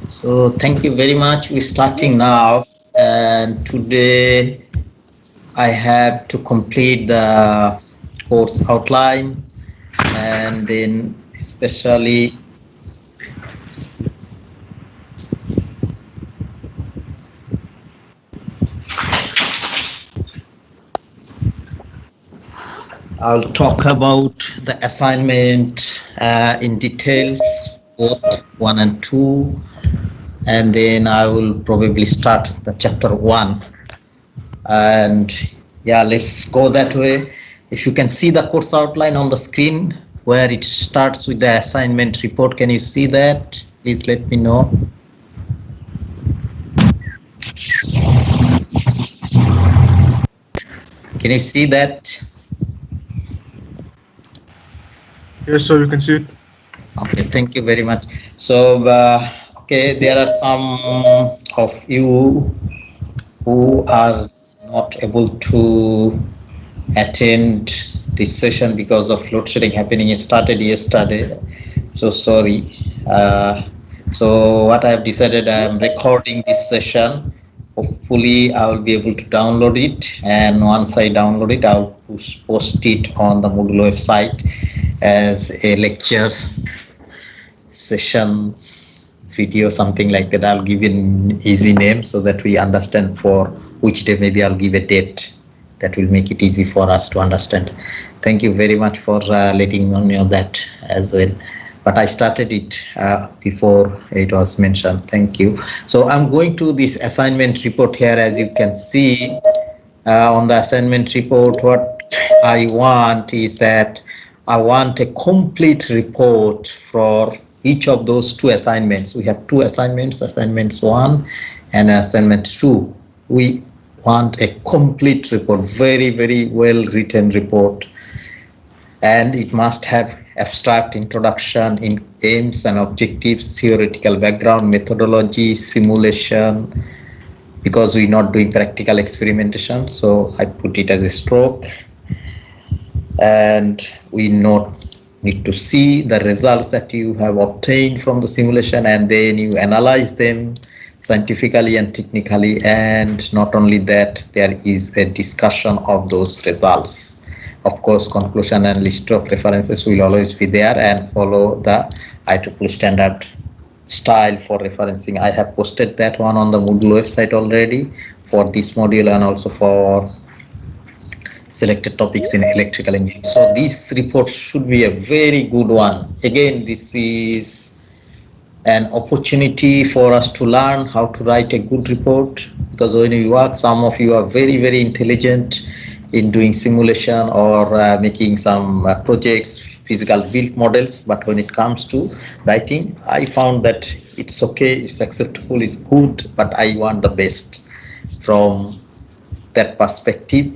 So thank you very much. We're starting now, and today I have to complete the course outline, and then especially I'll talk about the assignment in details, both one and two, and then I will probably start the chapter one. And yeah, let's go that way. If you can see the course outline on the screen where it starts with the assignment report, can you see that? Please let me know. Can you see that? Yes, sir, you can see it. Okay, thank you very much. So okay, there are some of you who are not able to attend this session because of load shedding happening. It started yesterday, so sorry. So what I have decided, I am recording this session. Hopefully I will be able to download it, and once I download it, I'll post it on the Moodle website as a lecture session video, something like that. I'll give an easy name so that we understand for which day. Maybe I'll give a date that will make it easy for us to understand. Thank you very much for letting me know that as well. But I started it before it was mentioned. Thank you. So I'm going to this assignment report here. As you can see on the assignment report, what I want is that I want a complete report for each of those two assignments. We have two assignments, assignments 1 and assignment 2. We want a complete report, very well written report, and it must have abstract, introduction, in aims and objectives, theoretical background, methodology, simulation, because we're not doing practical experimentation, so I put it as a stroke. And we need to see the results that you have obtained from the simulation, and then you analyze them scientifically and technically. And not only that, there is a discussion of those results. Of course, conclusion and list of references will always be there, and follow the IEEE standard style for referencing. I have posted that one on the Moodle website already for this module, and also for selected topics in electrical engineering. So this report should be a very good one. Again, this is an opportunity for us to learn how to write a good report, because when you work, some of you are very intelligent in doing simulation or making some projects, physical built models, but when it comes to writing, I found that it's okay, it's acceptable, it's good, but I want the best. From that perspective,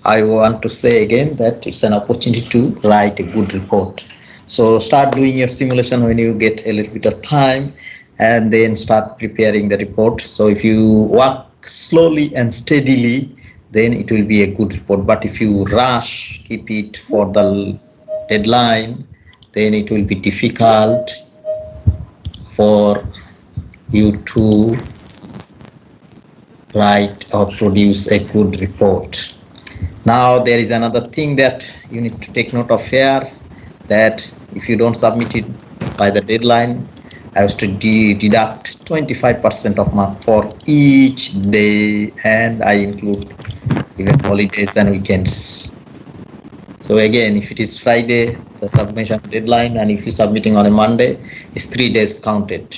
I want to say again that it's an opportunity to write a good report. So start doing your simulation when you get a little bit of time, and then start preparing the report. So if you work slowly and steadily, then it will be a good report. But if you rush, keep it for the deadline, then it will be difficult for you to write or produce a good report. Now there is another thing that you need to take note of here, that if you don't submit it by the deadline, I have to deduct 25% of mark for each day, and I include even holidays and weekends. So again, if it is Friday, the submission deadline, and if you're submitting on a Monday, it's 3 days counted,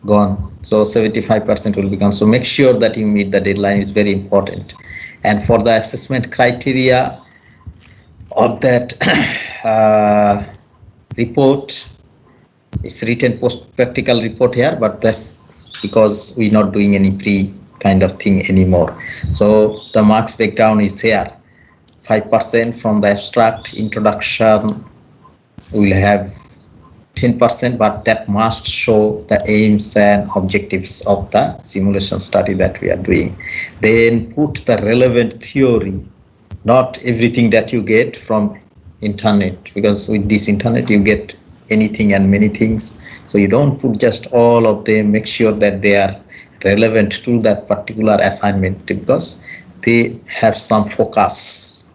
gone. So 75% will be gone. So make sure that you meet the deadline, is very important. And for the assessment criteria of that report, it's written post practical report here, but that's because we're not doing any pre kind of thing anymore. So the marks breakdown is here. 5% from the abstract, introduction will have 10%, but that must show the aims and objectives of the simulation study that we are doing. Then put the relevant theory, not everything that you get from internet, because with this internet you get anything and many things. So you don't put just all of them, make sure that they are relevant to that particular assignment because they have some focus.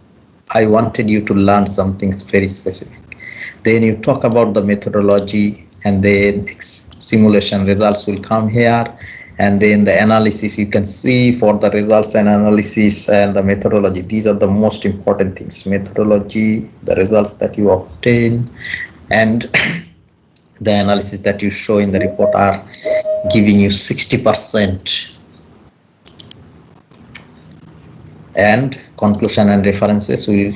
I wanted you to learn something very specific. Then you talk about the methodology, and then simulation results will come here, and then the analysis you can see for the results and analysis and the methodology. These are the most important things: methodology, the results that you obtain, and the analysis that you show in the report are giving you 60%, and conclusion and references will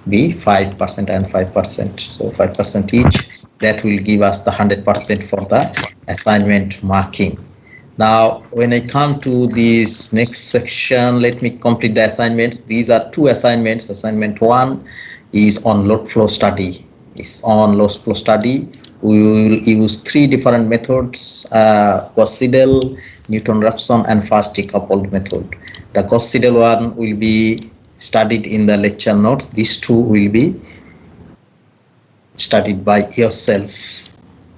be 5% and 5%, so 5% each. That will give us the 100% for the assignment marking. Now when I come to this next section, let me complete the assignments. These are two assignments. Assignment 1 is on load flow study. We will use three different methods: Gauss-Seidel, Newton-Raphson, and fast decoupled method. The Gauss-Seidel one will be studied in the lecture notes. These two will be studied by yourself.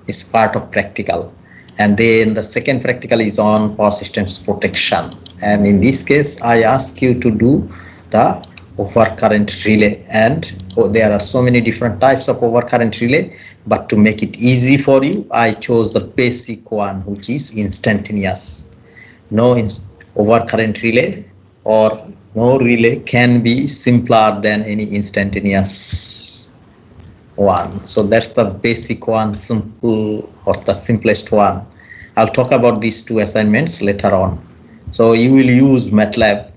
It's part of practical. And then the second practical is on power systems protection. And in this case, I ask you to do the overcurrent relay. And there are so many different types of overcurrent relay, but to make it easy for you, I chose the basic one, which is instantaneous. No overcurrent relay or no relay can be simpler than any instantaneous one. So that's the basic one, simple, or the simplest one. I'll talk about these two assignments later on. So you will use MATLAB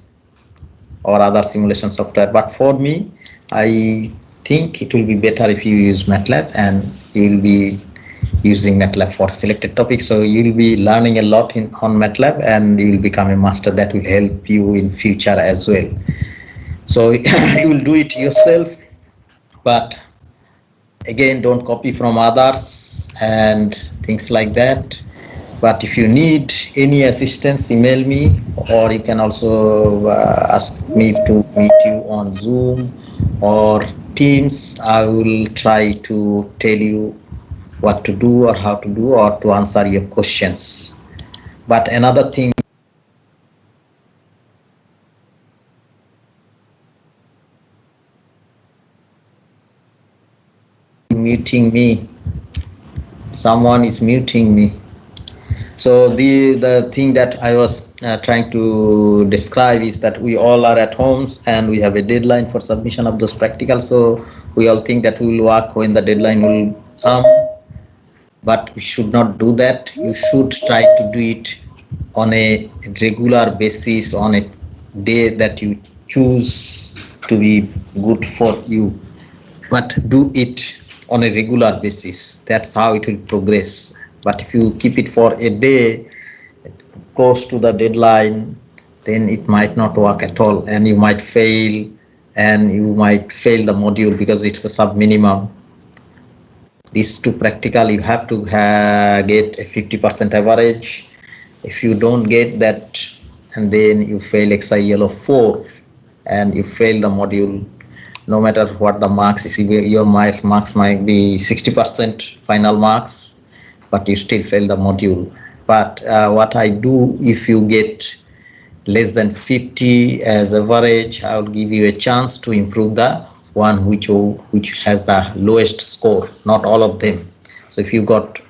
or other simulation software, but for me, I think it will be better if you use MATLAB, and you will be using MATLAB for selected topics. So you will be learning a lot on MATLAB, and you will become a master. That will help you in future as well. So you will do it yourself, but again, don't copy from others and things like that. But if you need any assistance, email me, or you can also ask me to meet you on Zoom or Teams. I will try to tell you what to do or how to do, or to answer your questions. But another thing, muting me. Someone is muting me. So the thing that I was trying to describe is that we all are at homes, and we have a deadline for submission of those practicals. So we all think that we will work when the deadline will come, but we should not do that. You should try to do it on a regular basis, on a day that you choose to be good for you, but do it on a regular basis. That's how it will progress. But if you keep it for a day close to the deadline, then it might not work at all, and you might fail, the module because it's a sub minimum. These two practical, you have to get a 50% average. If you don't get that, and then you fail XIL of 4, and you fail the module, no matter what the marks is, your marks might be 60% final marks, but you still fail the module. But what I do, if you get less than 50 as average, I will give you a chance to improve the one which has the lowest score, not all of them. So if you got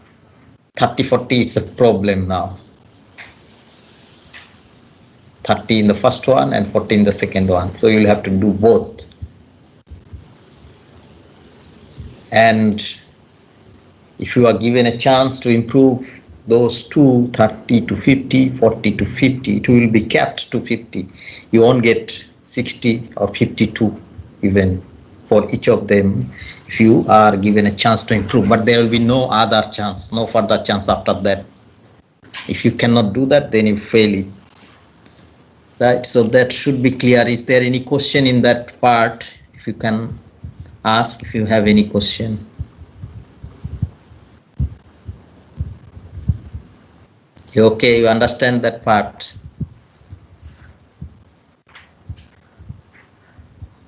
30-40, it's a problem now. 30 in the first one and 40 in the second one. So you'll have to do both. And if you are given a chance to improve those two, 30 to 50, 40 to 50, it will be capped to 50. You won't get 60 or 52 even for each of them if you are given a chance to improve. But there will be no other chance, no further chance after that. If you cannot do that, then you fail it. Right, so that should be clear. Is there any question in that part? If you can ask, if you have any question. Okay, you understand that part?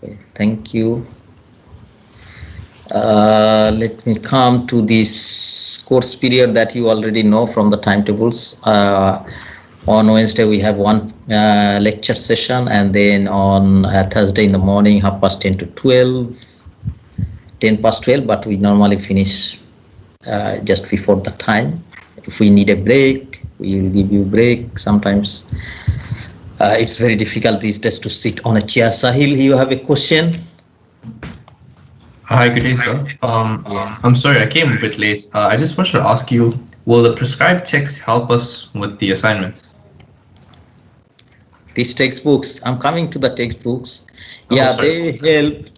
Okay, thank you. Let me come to this course period that you already know from the timetables. On Wednesday we have one lecture session, and then on Thursday in the morning 10:30 to 12, 10 past 12, but we normally finish just before the time. If we need a break, we will give you a break. Sometimes it's very difficult these days to sit on a chair. Sahil, you have a question? Hi, good day, sir. I'm sorry, I came a bit late. I just wanted to ask you, will the prescribed text help us with the assignments? These textbooks, I'm coming to the textbooks. Oh, Yeah, sorry. they help.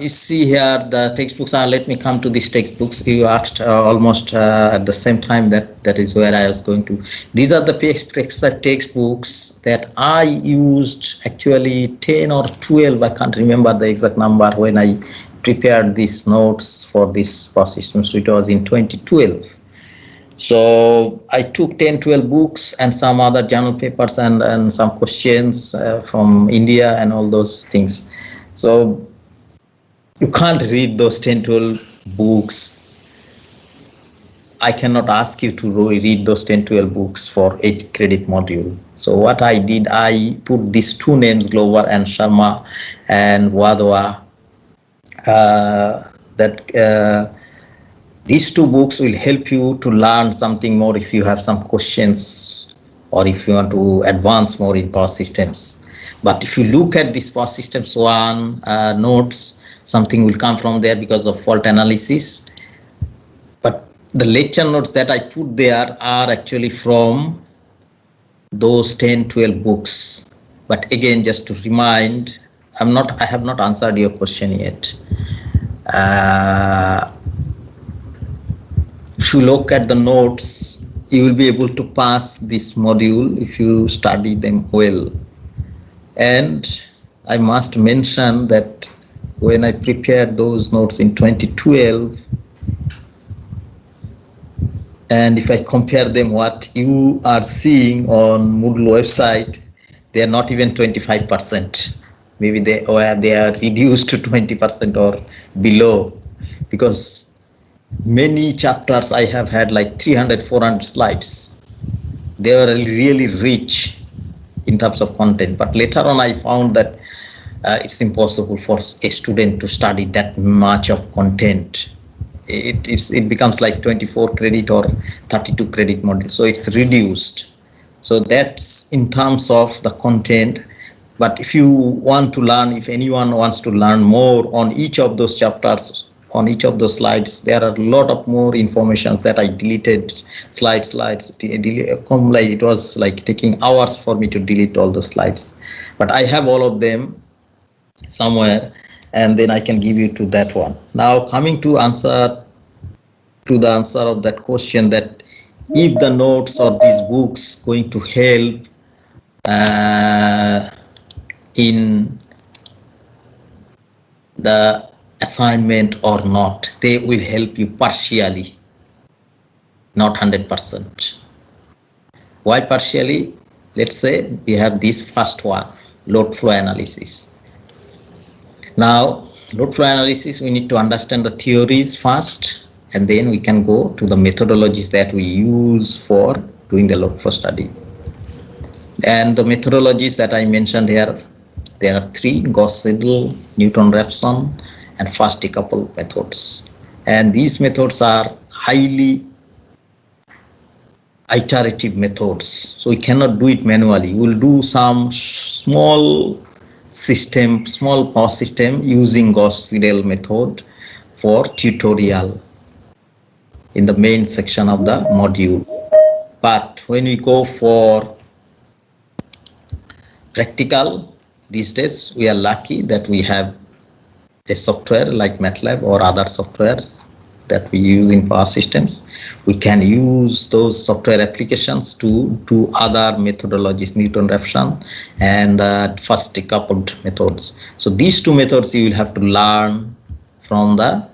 You see here the textbooks are, let me come to these textbooks. You asked almost at the same time, that is where I was going to. These are the textbooks that I used, actually 10 or 12, I can't remember the exact number, when I prepared these notes for this power system. So it was in 2012. So I took 10, 12 books and some other journal papers and some questions from India and all those things. So you can't read those 10, 12 books. I cannot ask you to read those 10, 12 books for 8 credit module. So what I did, I put these two names, Glover and Sharma and Wadwa, these two books will help you to learn something more if you have some questions or if you want to advance more in power systems. But if you look at this power systems one notes, something will come from there because of fault analysis. But the lecture notes that I put there are actually from those 10, 12 books. But again, just to remind, I have not answered your question yet. If you look at the notes, you will be able to pass this module if you study them well. And I must mention that when I prepared those notes in 2012, and if I compare them what you are seeing on Moodle website, they are not even 25%. Maybe they are reduced to 20% or below, because many chapters I have had like 300, 400 slides. They are really rich in terms of content, but later on I found that it's impossible for a student to study that much of content. It becomes like 24 credit or 32 credit module, so it's reduced. So that's in terms of the content. But if you want to learn, if anyone wants to learn more on each of those chapters, on each of those slides, there are a lot of more information that I deleted. Slides, it was like taking hours for me to delete all the slides, but I have all of them somewhere, and then I can give you to that one. Now coming to the answer of that question, that if the notes or these books going to help in the assignment or not, they will help you partially, not 100%. Why partially? Let's say we have this first one, load flow analysis. Now load flow analysis, we need to understand the theories first, and then we can go to the methodologies that we use for doing the load flow study. And the methodologies that I mentioned here, there are 3: Gauss-Seidel, Newton-Raphson, and fast decouple methods. And these methods are highly iterative methods, so we cannot do it manually. We'll do some small power system using Gauss-Seidel method for tutorial in the main section of the module. But when we go for practical, these days we are lucky that we have a software like MATLAB or other softwares that we use in power systems. We can use those software applications to do other methodologies, Newton-Raphson and fast decoupled methods. So these two methods you will have to learn from the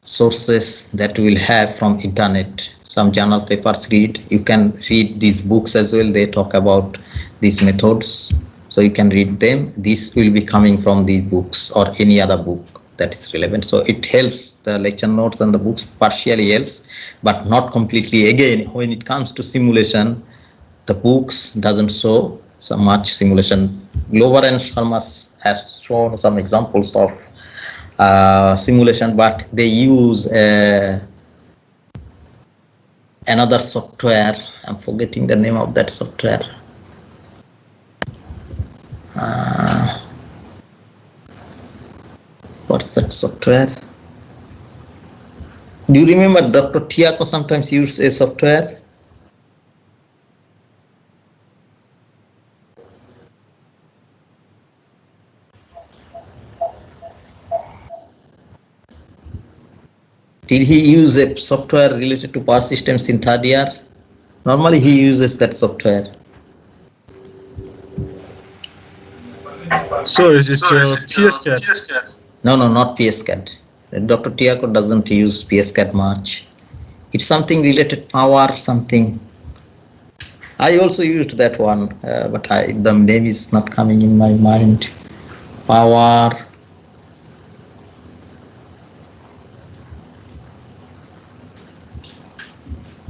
sources that we will have from internet. Some journal papers read. You can read these books as well. They talk about these methods. So you can read them. This will be coming from these books or any other book that is relevant. So it helps, the lecture notes and the books partially helps, but not completely. Again, when it comes to simulation, the books doesn't show so much simulation. Glover and Sharma has shown some examples of simulation, but they use another software. I'm forgetting the name of that software. What's that software? Do you remember Dr. Tiako sometimes used a software? Did he use a software related to power systems in third year? Normally he uses that software. So is it PSCAD? No, not PSCAD. Dr. Tiako doesn't use PSCAD much. It's something related power, something. I also used that one, but the name is not coming in my mind. Power.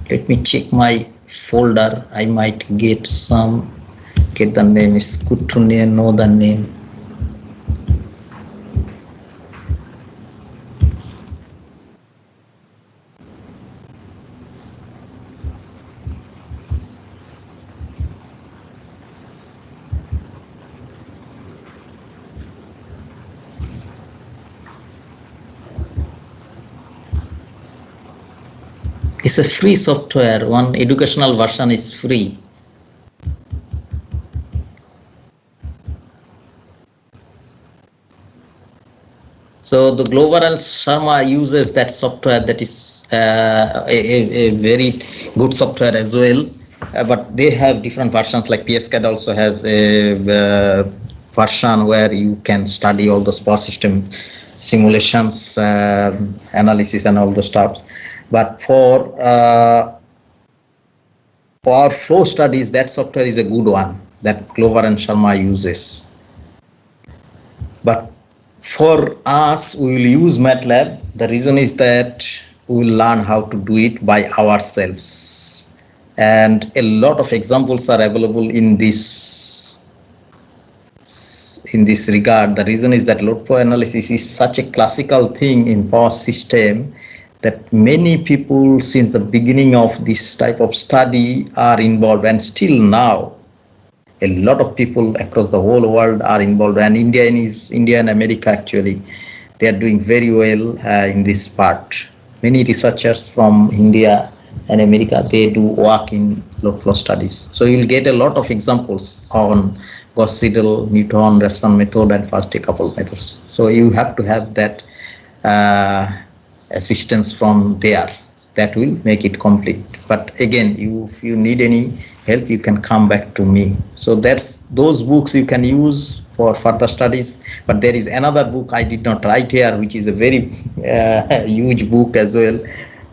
Let me check my folder. I might get the name. It's good to know the name. It's a free software. One educational version is free. So the Glover and Sharma uses that software. That is a very good software as well. But they have different versions. Like PSCAD also has a version where you can study all the power system simulations, analysis, and all the stuff. But for flow studies, that software is a good one that Glover and Sharma uses. But for us, we will use MATLAB. The reason is that we will learn how to do it by ourselves. And a lot of examples are available in this regard. The reason is that load flow analysis is such a classical thing in power system that many people since the beginning of this type of study are involved, and still now a lot of people across the whole world are involved, and India and America actually, they are doing very well in this part. Many researchers from India and America, they do work in load flow studies. So you will get a lot of examples on Gauss-Seidel, Newton, Raphson method, and fast decoupled methods. So you have to have that assistance from there. That will make it complete. But again, if you need any help, you can come back to me. So that's those books you can use for further studies. But there is another book I did not write here, which is a very huge book as well,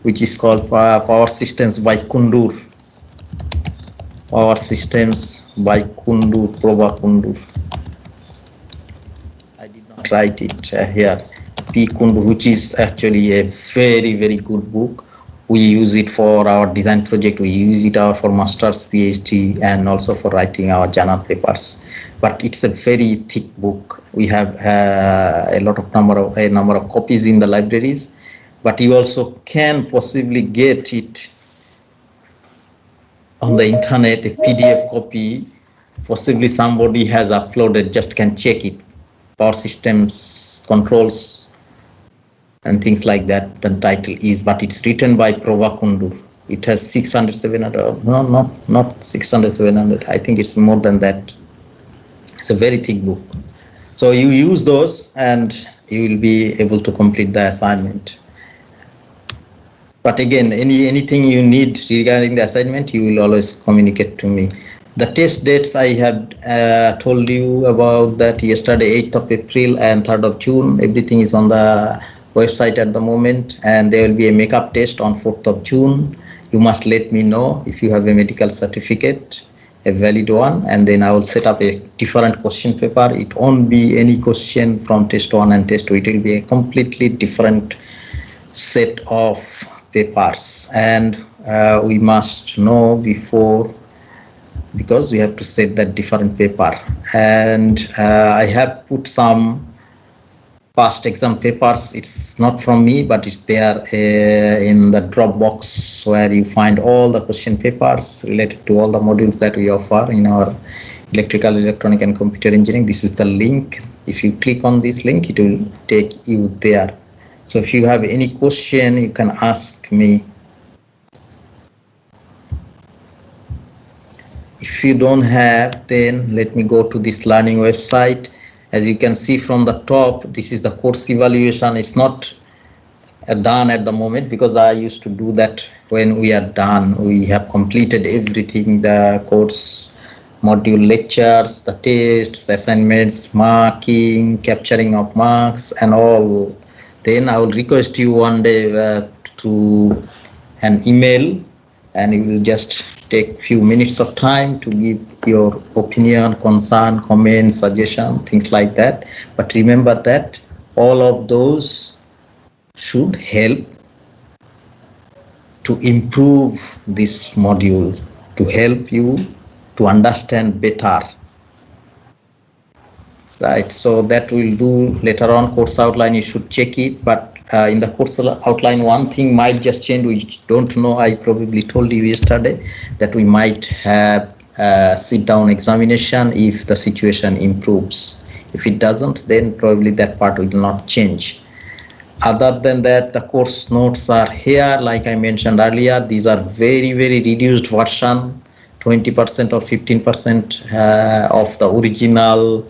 which is called Power Systems by Kundur. Power Systems by Kundur, Prabha Kundur. I did not write it here. P. Kundur, which is actually a very, very good book. We use it for our design project. We use it for master's, PhD, and also for writing our journal papers. But it's a very thick book. We have a number of copies in the libraries. But you also can possibly get it on the internet, a PDF copy. Possibly somebody has uploaded. Just can check it. Power systems, controls, and things like that. The title is, but it's written by Prabha Kundur. It has 600, 700, no, not 600, 700. I think it's more than that. It's a very thick book. So you use those and you will be able to complete the assignment. But again, anything you need regarding the assignment, you will always communicate to me. The test dates I have told you about that yesterday, 8th of April and 3rd of June. Everything is on the website at the moment, and there will be a makeup test on 4th of June. You must let me know if you have a medical certificate. a valid one, and then I will set up a different question paper. It won't be any question from test 1 and test 2. It will be a completely different set of papers, and we must know before, because we have to set that different paper. And I have put some past exam papers. It's not from me, but it's there in the Dropbox, where you find all the question papers related to all the modules that we offer in our electrical, electronic and computer engineering. This is the link. If you click on this link, it will take you there. So if you have any question, you can ask me. If you don't have, then let me go to this learning website. As you can see from the top, this is the course evaluation. It's not done at the moment, because I used to do that when we are done. We have completed everything, the course module lectures, the tests, assignments, marking, capturing of marks and all. Then I will request you one day to an email, and you will just take few minutes of time to give your opinion, concern, comment, suggestion, things like that. But remember that all of those should help to improve this module, to help you to understand better. Right, so that we'll do later on. Course outline, you should check it, but in the course outline, one thing might just change. We don't know. I probably told you yesterday that we might have sit down examination if the situation improves. If it doesn't, then probably that part will not change. Other than that, the course notes are here. Like I mentioned earlier, these are very, very reduced version, 20% or 15% of the original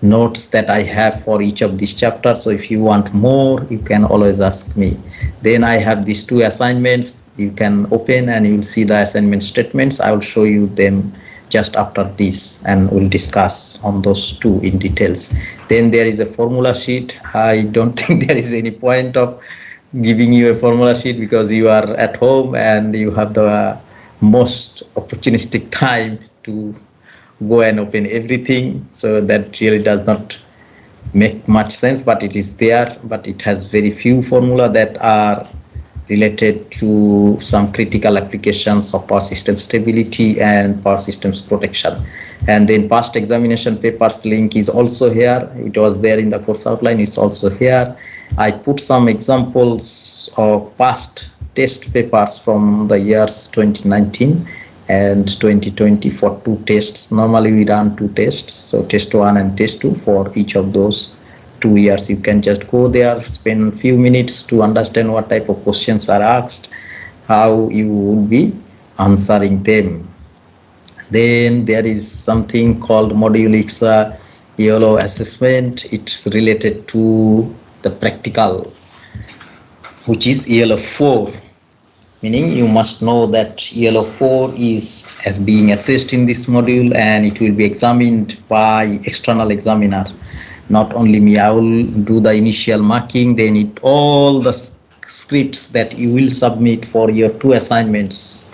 notes that I have for each of these chapters. So if you want more, you can always ask me. Then I have these two assignments. You can open and you will see the assignment statements. I will show you them just after this, and we'll discuss on those two in details. Then there is a formula sheet. I don't think there is any point of giving you a formula sheet, because you are at home and you have the most opportunistic time to go and open everything. So that really does not make much sense, but it is there. But it has very few formula that are related to some critical applications of power system stability and power systems protection. And then past examination papers link is also here. It was there in the course outline. It's also here. I put some examples of past test papers from the years 2019 and 2020 for two tests. Normally we run two tests, so test 1 and test 2 for each of those 2 years. You can just go there, spend a few minutes to understand what type of questions are asked, how you would be answering them. Then there is something called module IXA ELO assessment. It's related to the practical, which is ELO 4. Meaning you must know that ELO 4 is as being assessed in this module, and it will be examined by external examiner. Not only me. I will do the initial marking, then all the scripts that you will submit for your two assignments,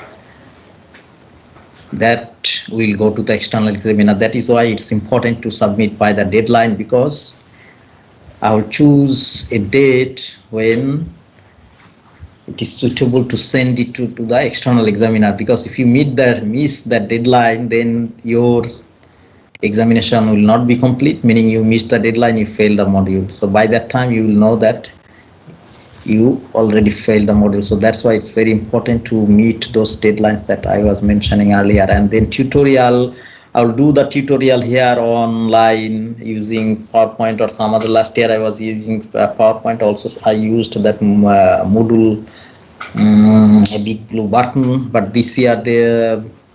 that will go to the external examiner. That is why it's important to submit by the deadline, because I will choose a date when it is suitable to send it to the external examiner, because if you miss that deadline, then your examination will not be complete, meaning you missed the deadline, you failed the module. So by that time you will know that you already failed the module. So that's why it's very important to meet those deadlines that I was mentioning earlier. And then tutorial, I'll do the tutorial here online using PowerPoint or some other. Last year I was using PowerPoint also. I used that Moodle, a big blue button, but this year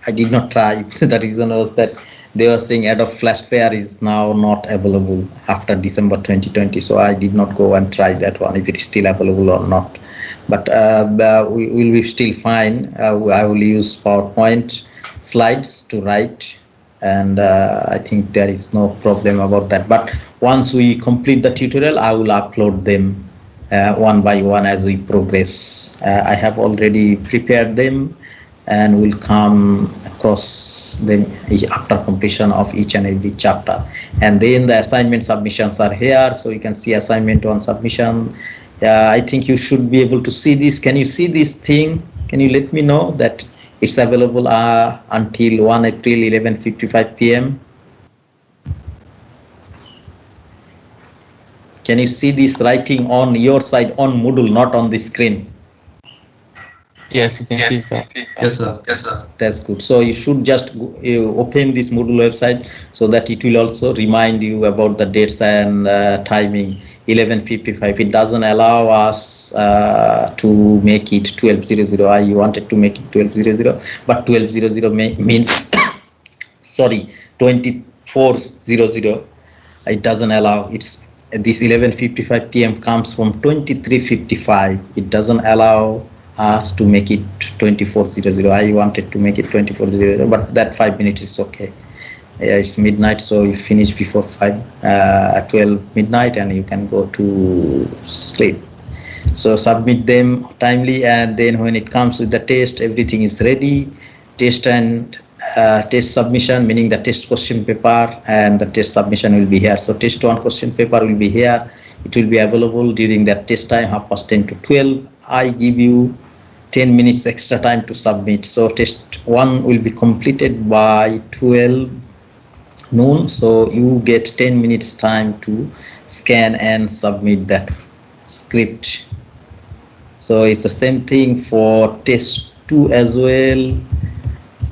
I did not try. The reason was that they were saying Adobe Flash Player is now not available after December 2020, so I did not go and try that one, if it is still available or not. But we will be still fine. I will use PowerPoint slides to write, and I think there is no problem about that. But once we complete the tutorial, I will upload them one by one as we progress. I have already prepared them, and will come across them after completion of each and every chapter. And then the assignment submissions are here, so you can see assignment 1 submission. I think you should be able to see this. Can you see this thing? Can you let me know that it's available until 1 April 11:55 p.m. Can you see this writing on your side on Moodle, not on the screen? Yes, you can see it, sir. Yes, sir. Yes, sir. That's good. So you should just open this Moodle website so that it will also remind you about the dates and timing. 11:55. It doesn't allow us to make it 12:00. I wanted to make it 12:00, but 12:00 means sorry, 24:00. It doesn't allow. It's this 11:55 p.m. comes from 23:55. It doesn't allow us to make it 24:00. I wanted to make it 24:00, but that 5 minutes is okay. It's midnight, so you finish before 12 midnight and you can go to sleep. So submit them timely, and then when it comes with the test, everything is ready. Test and test submission, meaning the test question paper and the test submission will be here. So test 1 question paper will be here. It will be available during that test time, 10:30 to 12. I give you 10 minutes extra time to submit. So test 1 will be completed by 12 noon. So you get 10 minutes time to scan and submit that script. So it's the same thing for test 2 as well.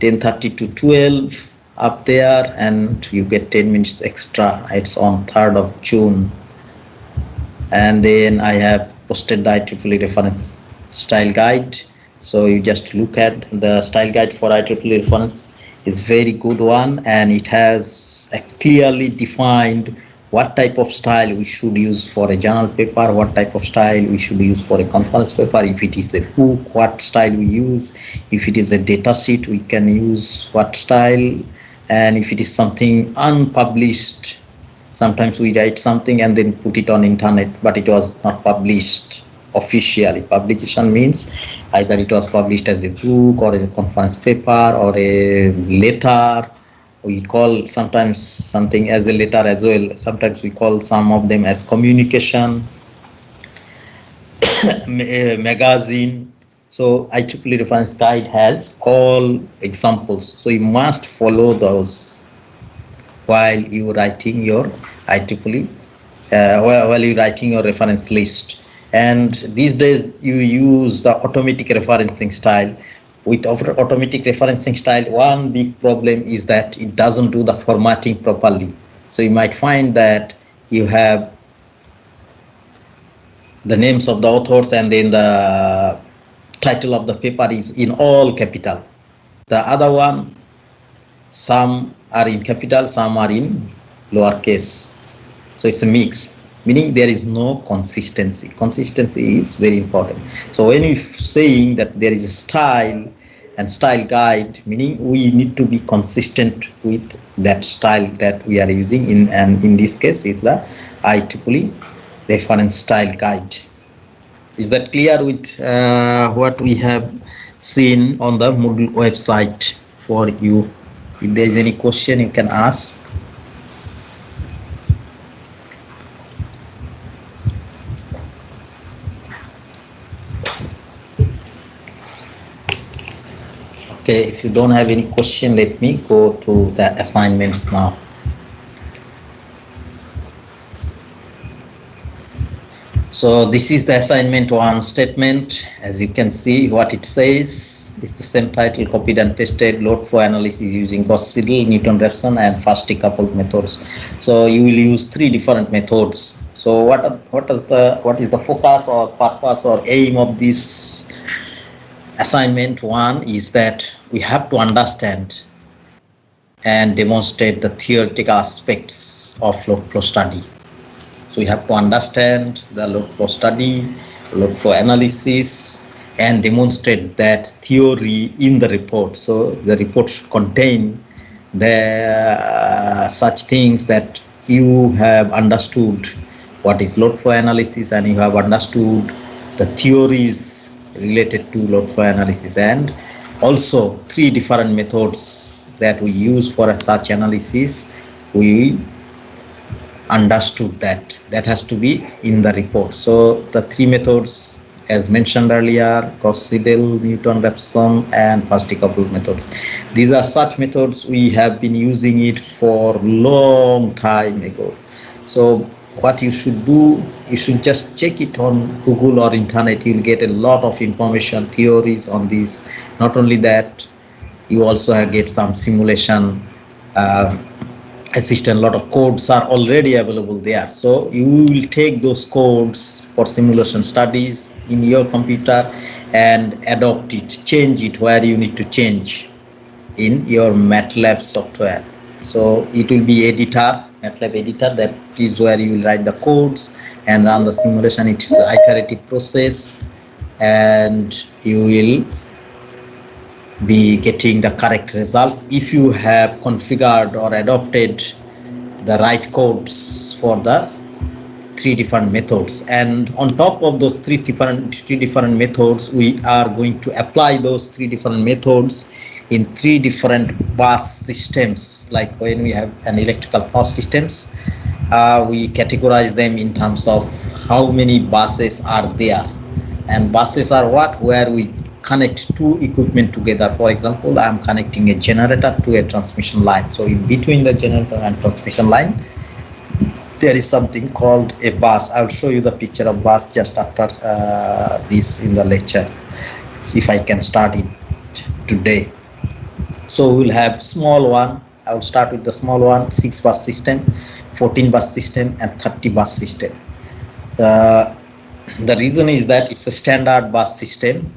10:30 to 12 up there, and you get 10 minutes extra. It's on 3rd of June. And then I have posted the IEEE reference style guide. So you just look at the style guide for IEEE reference. Is very good one, and it has a clearly defined what type of style we should use for a journal paper, what type of style we should use for a conference paper. If it is a book, what style we use. If it is a data sheet, we can use what style. And if it is something unpublished, sometimes we write something and then put it on internet, but it was not published officially. Publication means either it was published as a book or as a conference paper or a letter. We call sometimes something as a letter as well. Sometimes we call some of them as communication, magazine. So IEEE reference guide has all examples. So you must follow those while you writing your IEEE, while you writing your reference list. And these days you use the automatic referencing style. With automatic referencing style, one big problem is that it doesn't do the formatting properly. So you might find that you have the names of the authors and then the title of the paper is in all capital. The other one, some are in capital, some are in lowercase. So it's a mix, meaning there is no consistency. Consistency is very important. So when you're saying that there is a style and style guide, meaning we need to be consistent with that style that we are using and in this case is the IEEE reference style guide. Is that clear with what we have seen on the Moodle website for you? If there is any question, you can ask. Okay, if you don't have any question, let me go to the assignments now. So this is the assignment 1 statement. As you can see, what it says is the same title copied and pasted. Load flow analysis using Gauss-Seidel, Newton-Raphson, and fast decoupled methods. So you will use 3 different methods. So what is the focus or purpose or aim of this assignment 1 is that we have to understand and demonstrate the theoretical aspects of load flow study. So we have to understand the load flow study, load flow analysis, and demonstrate that theory in the report. So the report should contain the such things that you have understood what is load flow analysis and you have understood the theories related to load flow analysis, and Also, three different methods that we use for such analysis, we understood that has to be in the report. So the three methods as mentioned earlier, Gauss-Seidel, Newton-Raphson and first decoupled methods. These are such methods we have been using it for long time ago. So what you should do, you should just check it on Google or internet. You'll get a lot of information, theories on this. Not only that, you also get some simulation assistant. A lot of codes are already available there, so you will take those codes for simulation studies in your computer and adopt it, change it where you need to change in your MATLAB software. So it will be editor, MATLAB editor, that is where you will write the codes and run the simulation. It is an iterative process and you will be getting the correct results if you have configured or adopted the right codes for the three different methods. And on top of those three different methods, we are going to apply those three different methods in three different bus systems. Like when we have an electrical power systems, we categorize them in terms of how many buses are there. And buses are what? Where we connect two equipment together. For example, I am connecting a generator to a transmission line. So in between the generator and transmission line, there is something called a bus. I'll show you the picture of bus just after this in the lecture, if I can start it today. So we'll have small one. I will start with the small one, 6 bus system, 14 bus system and 30 bus system. The reason is that it's a standard bus system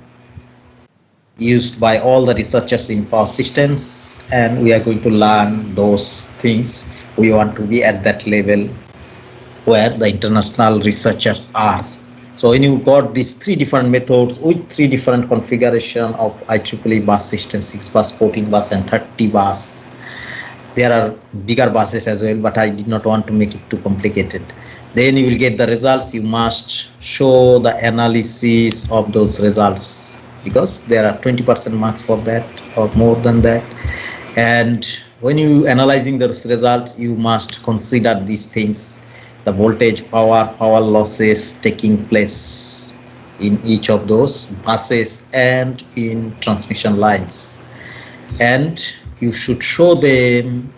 used by all the researchers in power systems, and we are going to learn those things. We want to be at that level where the international researchers are. So when you got these three different methods with three different configuration of IEEE bus system, 6 bus, 14 bus and 30 bus. There are bigger buses as well, but I did not want to make it too complicated. Then you will get the results. You must show the analysis of those results, because there are 20% marks for that or more than that. And when you analyzing those results, you must consider these things: the voltage, power losses taking place in each of those buses and in transmission lines. And you should show them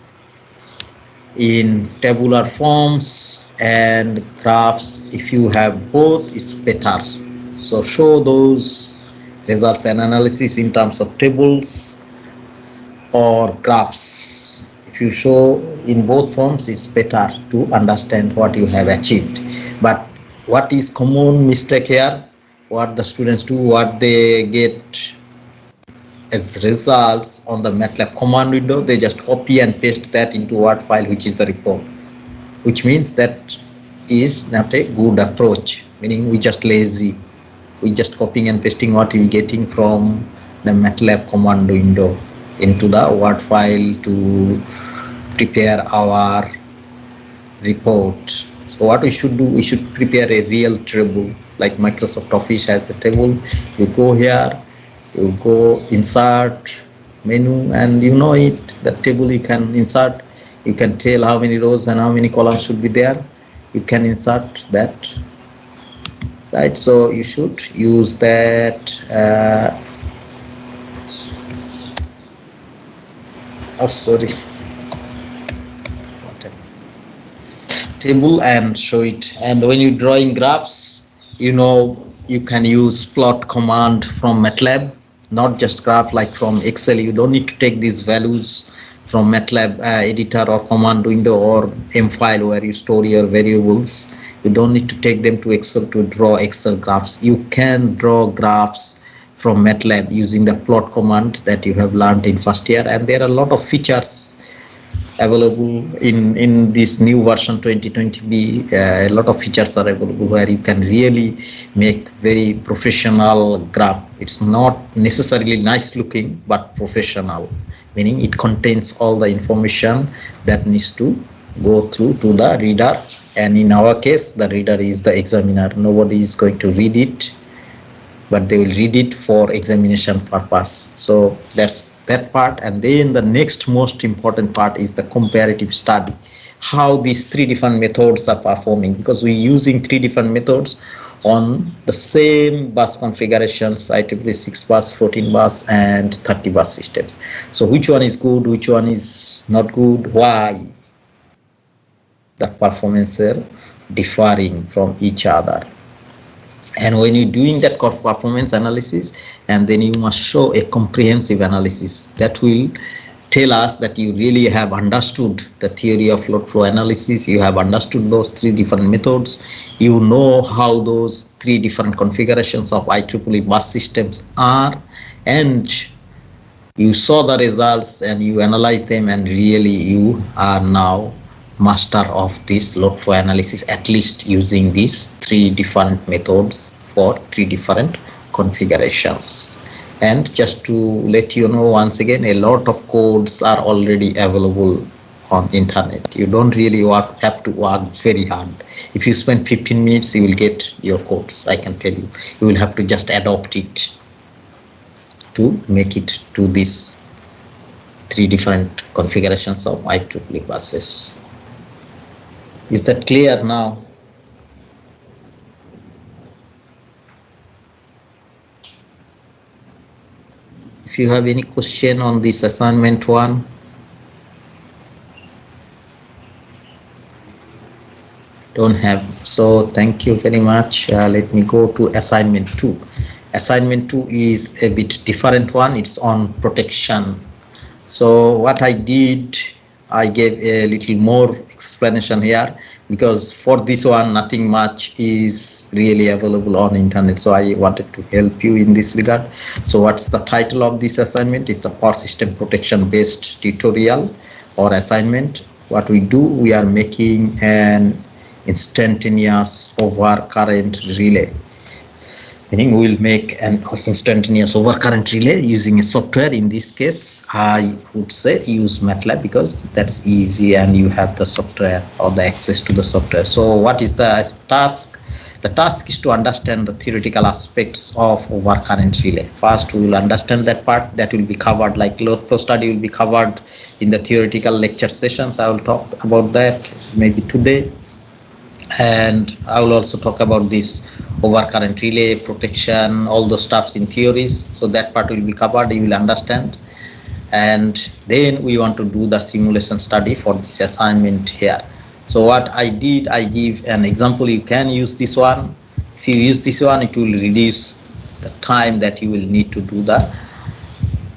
in tabular forms and graphs. If you have both, it's better. So show those results and analysis in terms of tables or graphs. If you show in both forms, it's better to understand what you have achieved. But what is common mistake here, what the students do, what they get as results on the MATLAB command window, they just copy and paste that into Word file, which is the report, which means that is not a good approach, meaning we just lazy. We just copying and pasting what we're getting from the MATLAB command window into the Word file to prepare our report. So what we should do, we should prepare a real table, like Microsoft Office has a table. You go here, you go insert menu, and you know it, that table you can insert. You can tell how many rows and how many columns should be there. You can insert that, right? So you should use that table and show it. And when you're drawing graphs, you know, you can use plot command from MATLAB, not just graph like from Excel. You don't need to take these values from MATLAB editor or command window or M file where you store your variables. You don't need to take them to Excel to draw Excel graphs. You can draw graphs from MATLAB using the plot command that you have learned in first year. And there are a lot of features available in this new version 2020B. A lot of features are available where you can really make very professional graph. It's not necessarily nice looking, but professional, meaning it contains all the information that needs to go through to the reader. And in our case, the reader is the examiner. Nobody is going to read it. but they will read it for examination purpose. So that's that part. And then the next most important part is the comparative study, how these three different methods are performing, because we're using three different methods on the same bus configurations, IEEE 6 bus, 14 bus and 30 bus systems. So which one is good, which one is not good, why the performance are differing from each other. And when you're doing that performance analysis, and then you must show a comprehensive analysis that will tell us that you really have understood the theory of load flow analysis, you have understood those three different methods, you know how those three different configurations of IEEE bus systems are, and you saw the results and you analyze them, and really you are now master of this load flow analysis, at least using these three different methods for three different configurations. And just to let you know, once again, a lot of codes are already available on internet. You don't really have to work very hard. If you spend 15 minutes, you will get your codes, I can tell you. You will have to just adopt it to make it to these three different configurations of IEEE buses. Is that clear now? If you have any question on this assignment 1. Don't have. So thank you very much. Let me go to assignment 2. Assignment 2 is a bit different one. It's on protection. So what I did, I gave a little more explanation here, because for this one nothing much is really available on internet, so I wanted to help you in this regard. So what's the title of this assignment? It's a power system protection based tutorial or assignment. What we do, we are making an instantaneous overcurrent relay, meaning we will make an instantaneous overcurrent relay using a software. In this case, I would say use MATLAB, because that's easy and you have the software or the access to the software. So what is the task? The task is to understand the theoretical aspects of overcurrent relay. First, we will understand that part. That will be covered, like load flow study will be covered in the theoretical lecture sessions. I will talk about that maybe today. And I will also talk about this overcurrent relay, protection, all those stuffs in theories. So that part will be covered, you will understand. And then we want to do the simulation study for this assignment here. So what I did, I give an example. You can use this one. If you use this one, it will reduce the time that you will need to do the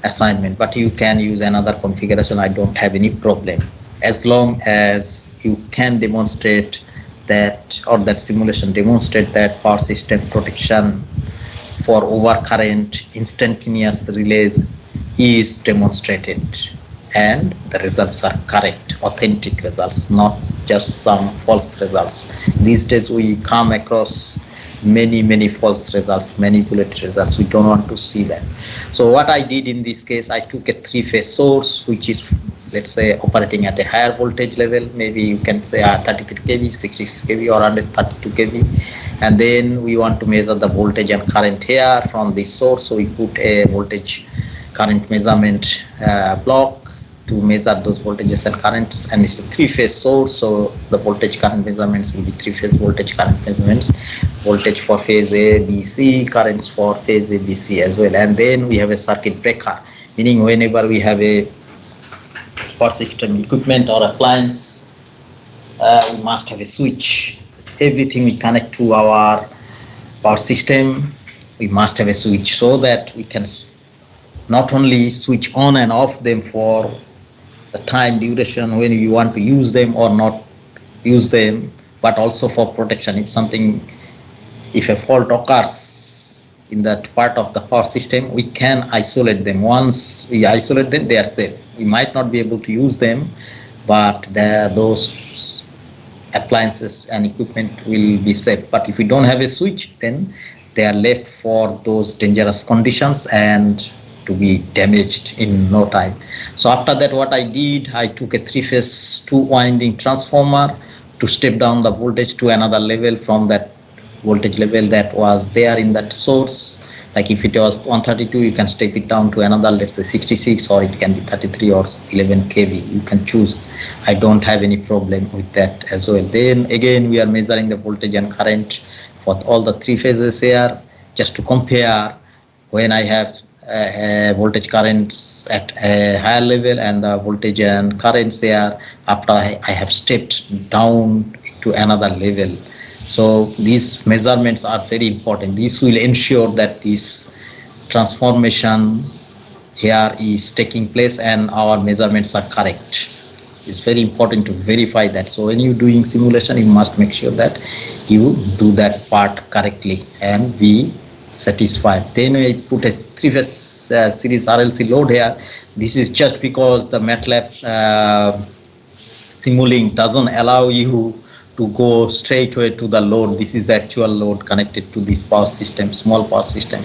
assignment. But you can use another configuration. I don't have any problem, as long as you can demonstrate that, or that simulation demonstrate that power system protection for overcurrent instantaneous relays is demonstrated and the results are correct, authentic results, not just some false results. These days we come across many false results, manipulated results. We don't want to see that. So what I did in this case, I took a three-phase source, which is, let's say, operating at a higher voltage level. Maybe you can say 33 kV, 66 kV or 132 kV. And then we want to measure the voltage and current here from this source. So we put a voltage current measurement block to measure those voltages and currents, and it's a three-phase source, so the voltage current measurements will be three-phase voltage current measurements, voltage for phase A, B, C, currents for phase A, B, C as well. And then we have a circuit breaker, meaning whenever we have a power system equipment or appliance, we must have a switch. Everything we connect to our power system, we must have a switch, so that we can not only switch on and off them for the time duration when you want to use them or not use them, but also for protection. If a fault occurs in that part of the power system, we can isolate them. Once we isolate them, they are safe. We might not be able to use them, but those appliances and equipment will be safe. But if we don't have a switch, then they are left for those dangerous conditions and to be damaged in no time. So after that, what I did, I took a three-phase 2-winding transformer to step down the voltage to another level from that voltage level that was there in that source. Like if it was 132, you can step it down to another, let's say 66, or it can be 33 or 11 kV. You can choose. I don't have any problem with that as well. Then again, we are measuring the voltage and current for all the three phases here, just to compare when I have voltage currents at a higher level and the voltage and currents here after I have stepped down to another level. So these measurements are very important. This will ensure that this transformation here is taking place and our measurements are correct. It's very important to verify that. So when you're doing simulation, you must make sure that you do that part correctly and be satisfied. Then I put a three-phase series RLC load here. This is just because the MATLAB Simulink doesn't allow you to go straight away to the load. This is the actual load connected to this power system, small power system.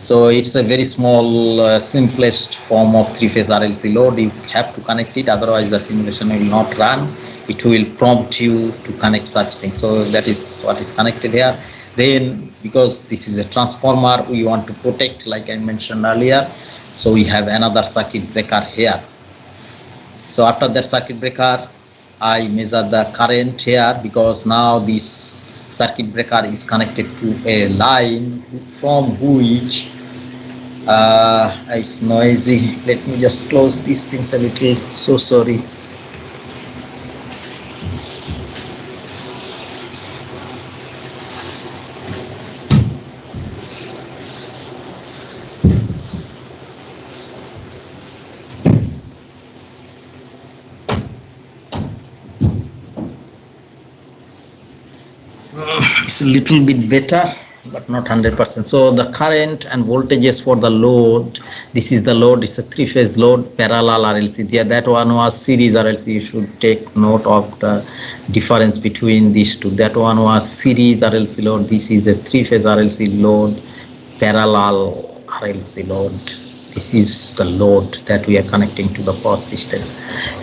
So it's a very small, simplest form of three-phase RLC load. You have to connect it, otherwise the simulation will not run. It will prompt you to connect such things. So that is what is connected here. Then, because this is a transformer, we want to protect, like I mentioned earlier. So we have another circuit breaker here. So after that circuit breaker, I measure the current here, because now this circuit breaker is connected to a line from which it's noisy. Let me just close these things a little. So sorry. It's a little bit better, but not 100%. So the current and voltages for the load, this is the load, it's a three-phase load, parallel RLC. There, that one was series RLC. You should take note of the difference between these two. That one was series RLC load. This is a three-phase RLC load, parallel RLC load. This is the load that we are connecting to the power system.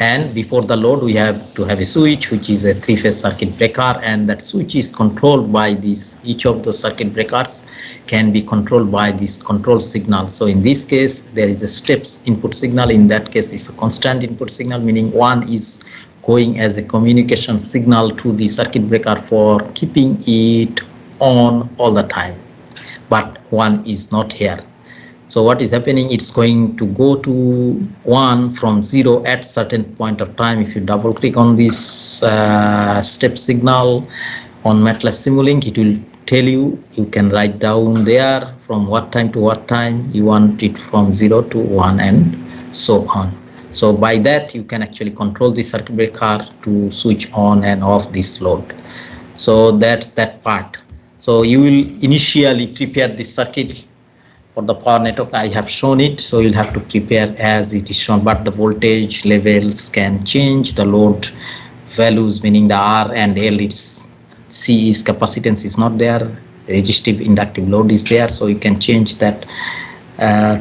And before the load, we have to have a switch, which is a three-phase circuit breaker, and that switch is controlled by this. Each of those circuit breakers can be controlled by this control signal. So in this case, there is a steps input signal. In that case, it's a constant input signal, meaning one is going as a communication signal to the circuit breaker for keeping it on all the time, but one is not here. So what is happening, it's going to go to 1 from 0 at certain point of time. If you double click on this step signal on MATLAB Simulink, it will tell you, you can write down there from what time to what time you want it, from 0 to 1 and so on. So by that you can actually control the circuit breaker to switch on and off this load. So that's that part. So you will initially prepare this circuit for the power network. I have shown it, so you'll have to prepare as it is shown, but the voltage levels can change, the load values, meaning the R and L, its C is capacitance is not there, resistive inductive load is there, so you can change that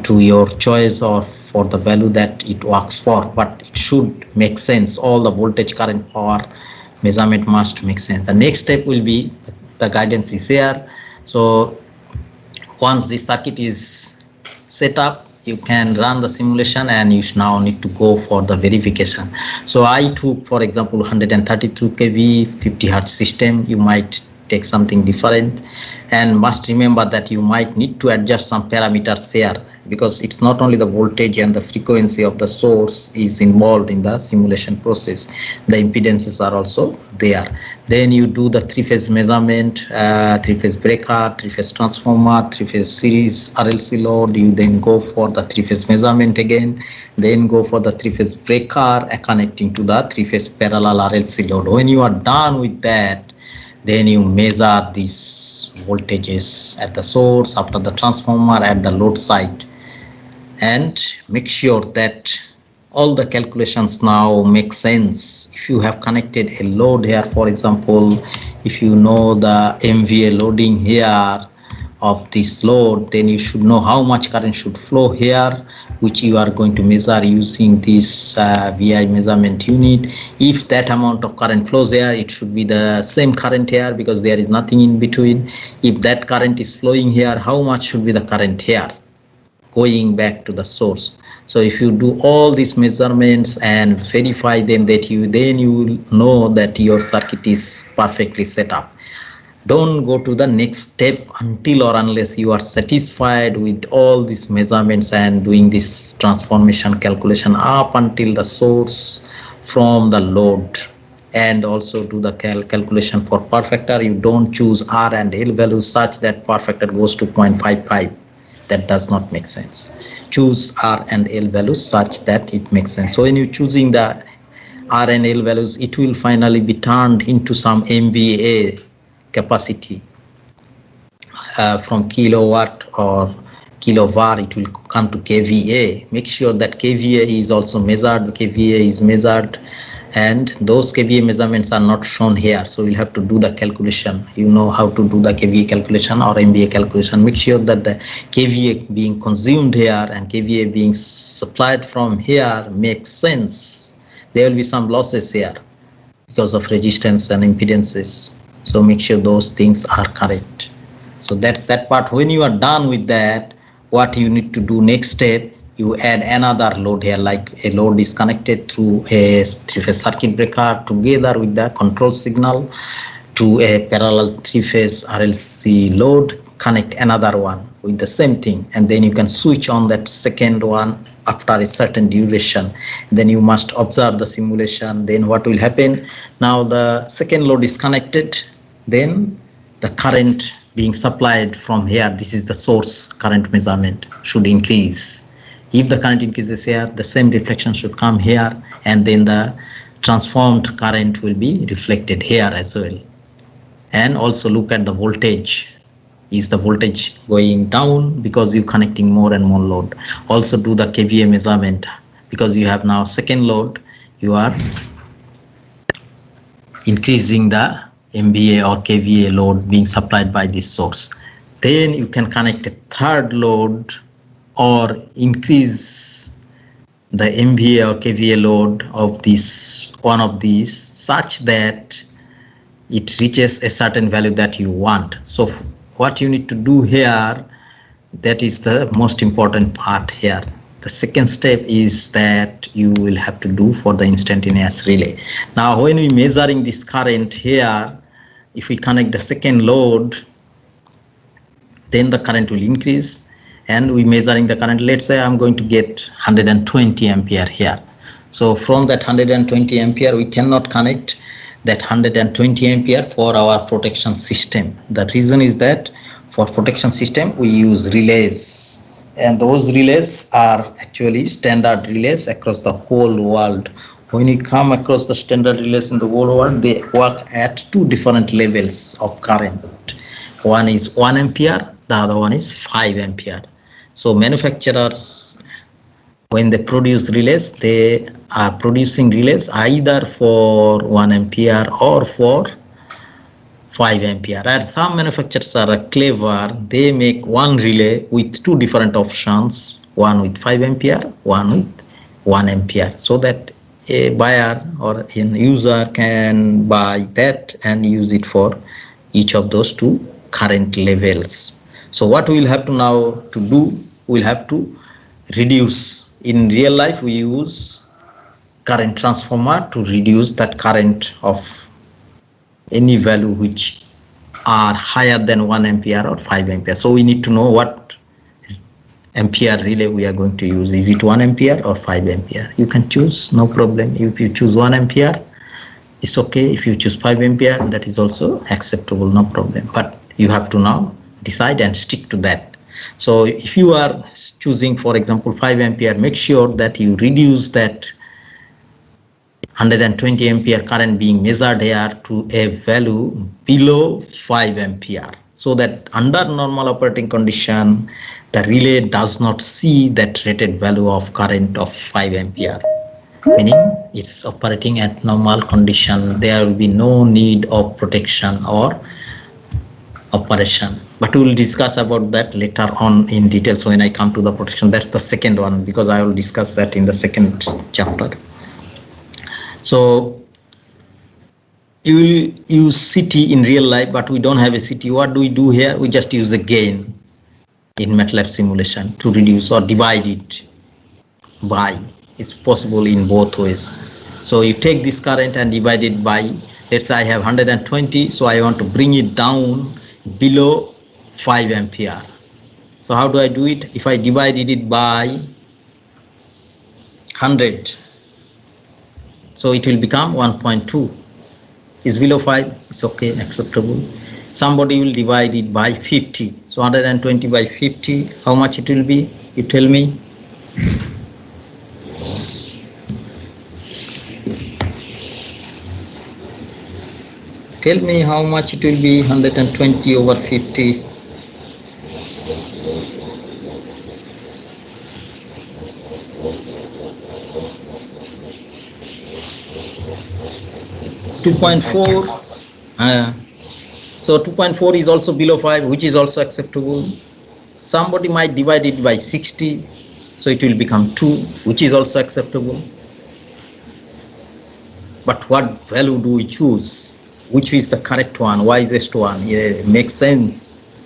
to your choice or for the value that it works for, but it should make sense. All the voltage, current, power measurement must make sense. The next step will be the guidance is here. So once the circuit is set up, you can run the simulation and you now need to go for the verification. So I took, for example, 132 kV 50 Hertz system. You might take something different, and must remember that you might need to adjust some parameters here, because it's not only the voltage and the frequency of the source is involved in the simulation process, the impedances are also there. Then you do the three-phase measurement, three-phase breaker, three-phase transformer, three-phase series RLC load. You then go for the three-phase measurement again, then go for the three-phase breaker connecting to the three-phase parallel RLC load. When you are done with that, then you measure these voltages at the source, after the transformer, at the load side, and make sure that all the calculations now make sense. If you have connected a load here, for example, if you know the MVA loading here of this load, then you should know how much current should flow here, which you are going to measure using this VI measurement unit. If that amount of current flows here, it should be the same current here because there is nothing in between. If that current is flowing here, how much should be the current here going back to the source? So if you do all these measurements and verify them, then you will know that your circuit is perfectly set up. Don't go to the next step until or unless you are satisfied with all these measurements and doing this transformation calculation up until the source from the load, and also do the calculation for perfector. You don't choose R and L values such that perfector goes to 0.55. That does not make sense. Choose R and L values such that it makes sense. So when you're choosing the R and L values, it will finally be turned into some MVA capacity from kilowatt or kilovar. It will come to kVA. Make sure that kVA is also measured, kVA is measured, and those kVA measurements are not shown here, so you'll have to do the calculation. You know how to do the kVA calculation or MVA calculation. Make sure that the kVA being consumed here and kVA being supplied from here makes sense. There will be some losses here because of resistance and impedances, so make sure those things are correct. So that's that part. When you are done with that, what you need to do next step, you add another load here, like a load is connected through a three-phase circuit breaker together with the control signal to a parallel three-phase RLC load. Connect another one with the same thing, and then you can switch on that second one after a certain duration. Then you must observe the simulation. Then what will happen? Now the second load is connected, then the current being supplied from here, this is the source current measurement, should increase. If the current increases here, the same reflection should come here, and then the transformed current will be reflected here as well. And also look at the voltage. Is the voltage going down because you're connecting more and more load? Also do the kVA measurement, because you have now second load, you are increasing the MVA or kVA load being supplied by this source. Then you can connect a third load or increase the MVA or kVA load of this one of these such that it reaches a certain value that you want. So what you need to do here, that is the most important part here. The second step is that you will have to do for the instantaneous relay. Now when we measuring this current here, if we connect the second load, then the current will increase, and we measuring the current. Let's say I'm going to get 120 ampere here. So from that 120 ampere, we cannot connect that 120 ampere for our protection system. The reason is that for protection system we use relays, and those relays are actually standard relays across the whole world. When you come across the standard relays in the whole world, they work at two different levels of current. One is 1 ampere, the other one is 5 ampere. So manufacturers, when they produce relays, they are producing relays either for 1 ampere or for 5 ampere. And some manufacturers are clever. They make one relay with two different options, one with 5 ampere, one with 1 ampere, so that a buyer or an user can buy that and use it for each of those two current levels. So what we'll have to now to do, we'll have to reduce. In real life we use current transformer to reduce that current of any value which are higher than 1 ampere or 5 ampere. So we need to know what ampere relay we are going to use. Is it 1 ampere or 5 ampere? You can choose, no problem. If you choose 1 ampere, it's okay. If you choose 5 ampere, that is also acceptable, no problem. But you have to now decide and stick to that. So if you are choosing, for example, 5 ampere, make sure that you reduce that 120 ampere current being measured here to a value below 5 ampere, so that under normal operating condition, the relay does not see that rated value of current of 5 ampere, meaning it's operating at normal condition. There will be no need of protection or operation. But we will discuss about that later on in details when I come to the protection. That's the second one, because I will discuss that in the second chapter. So you will use city in real life, but we don't have a city. What do we do here? We just use a gain in MATLAB simulation to reduce or divide it by. It's possible in both ways. So you take this current and divide it by, let's say I have 120, so I want to bring it down below 5 ampere. So how do I do it? If I divided it by 100, so it will become 1.2. Is below 5, it's okay, acceptable. Somebody will divide it by 50. So 120 by 50, how much it will be? You tell me. Tell me how much it will be, 120 over 50. .4. So 2.4 is also below 5, which is also acceptable. Somebody might divide it by 60, so it will become 2, which is also acceptable. But what value do we choose? Which is the correct one, wisest one? Yeah, it makes sense.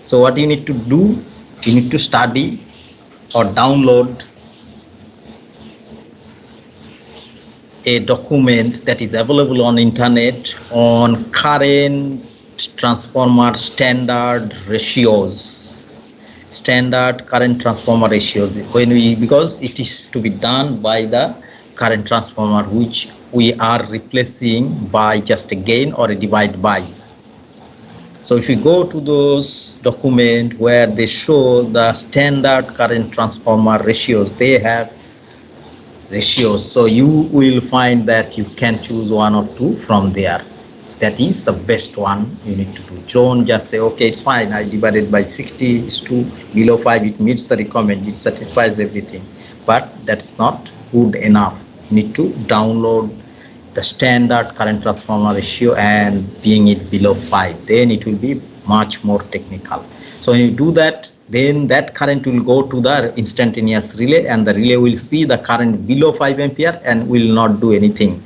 So what you need to do, you need to study or download a document that is available on internet on current transformer standard ratios, standard current transformer ratios, because it is to be done by the current transformer, which we are replacing by just a gain or a divide by. So if you go to those documents where they show the standard current transformer ratios, they have ratios, so you will find that you can choose one or two from there. That is the best one you need to do. Don't just say, okay, it's fine, I divided by 60, it's 2, below 5, it meets the requirement, it satisfies everything. But that's not good enough. You need to download the standard current transformer ratio and being it below 5, then it will be much more technical. So when you do that, then that current will go to the instantaneous relay, and the relay will see the current below 5 ampere and will not do anything.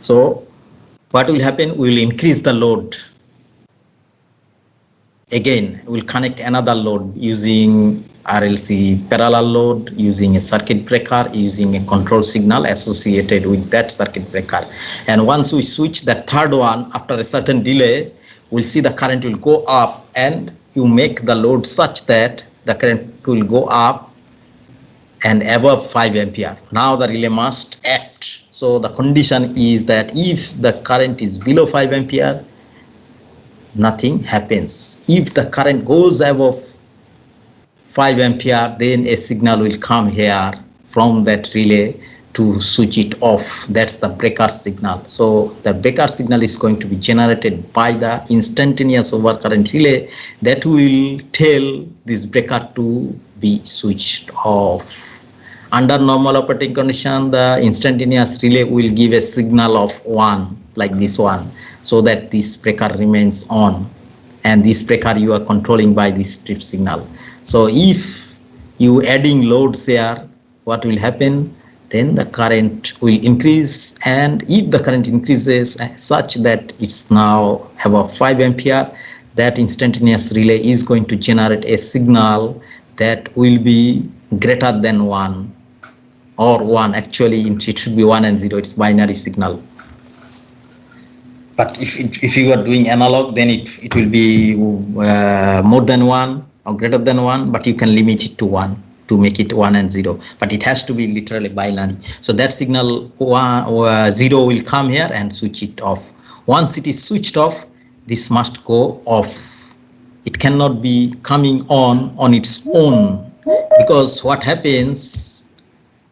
So what will happen? We will increase the load. Again, we will connect another load using RLC parallel load, using a circuit breaker, using a control signal associated with that circuit breaker. And once we switch that third one, after a certain delay, we'll see the current will go up, and you make the load such that the current will go up and above 5 ampere. Now the relay must act. So the condition is that if the current is below 5 ampere, nothing happens. If the current goes above 5 ampere, then a signal will come here from that relay to switch it off. That's the breaker signal. So the breaker signal is going to be generated by the instantaneous overcurrent relay that will tell this breaker to be switched off. Under normal operating condition, the instantaneous relay will give a signal of 1, like this one, so that this breaker remains on, and this breaker you are controlling by this trip signal. So if you adding loads here, what will happen? Then the current will increase, and if the current increases such that it's now above 5 ampere, that instantaneous relay is going to generate a signal that will be greater than 1 or 1. Actually it should be 1 and 0, it's binary signal. But if you are doing analog, then it will be more than 1 or greater than 1, but you can limit it to 1 to make it 1 and 0, but it has to be literally binary. So that signal 0 will come here and switch it off. Once it is switched off, this must go off. It cannot be coming on its own, because what happens,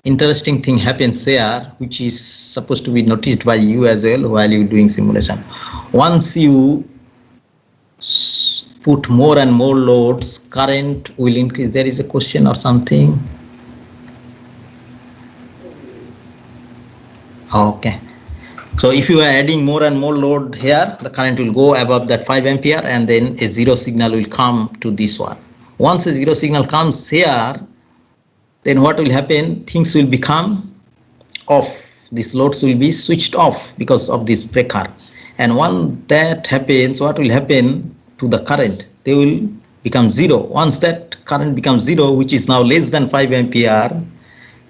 interesting thing happens here, which is supposed to be noticed by you as well while you're doing simulation. Once you put more and more loads, current will increase. There is a question or something? Okay. So if you are adding more and more load here, the current will go above that 5 ampere and then a zero signal will come to this one. Once a zero signal comes here, then what will happen? Things will become off. These loads will be switched off because of this breaker. And when that happens, what will happen to the current? They will become zero. Once that current becomes zero, which is now less than 5 ampere,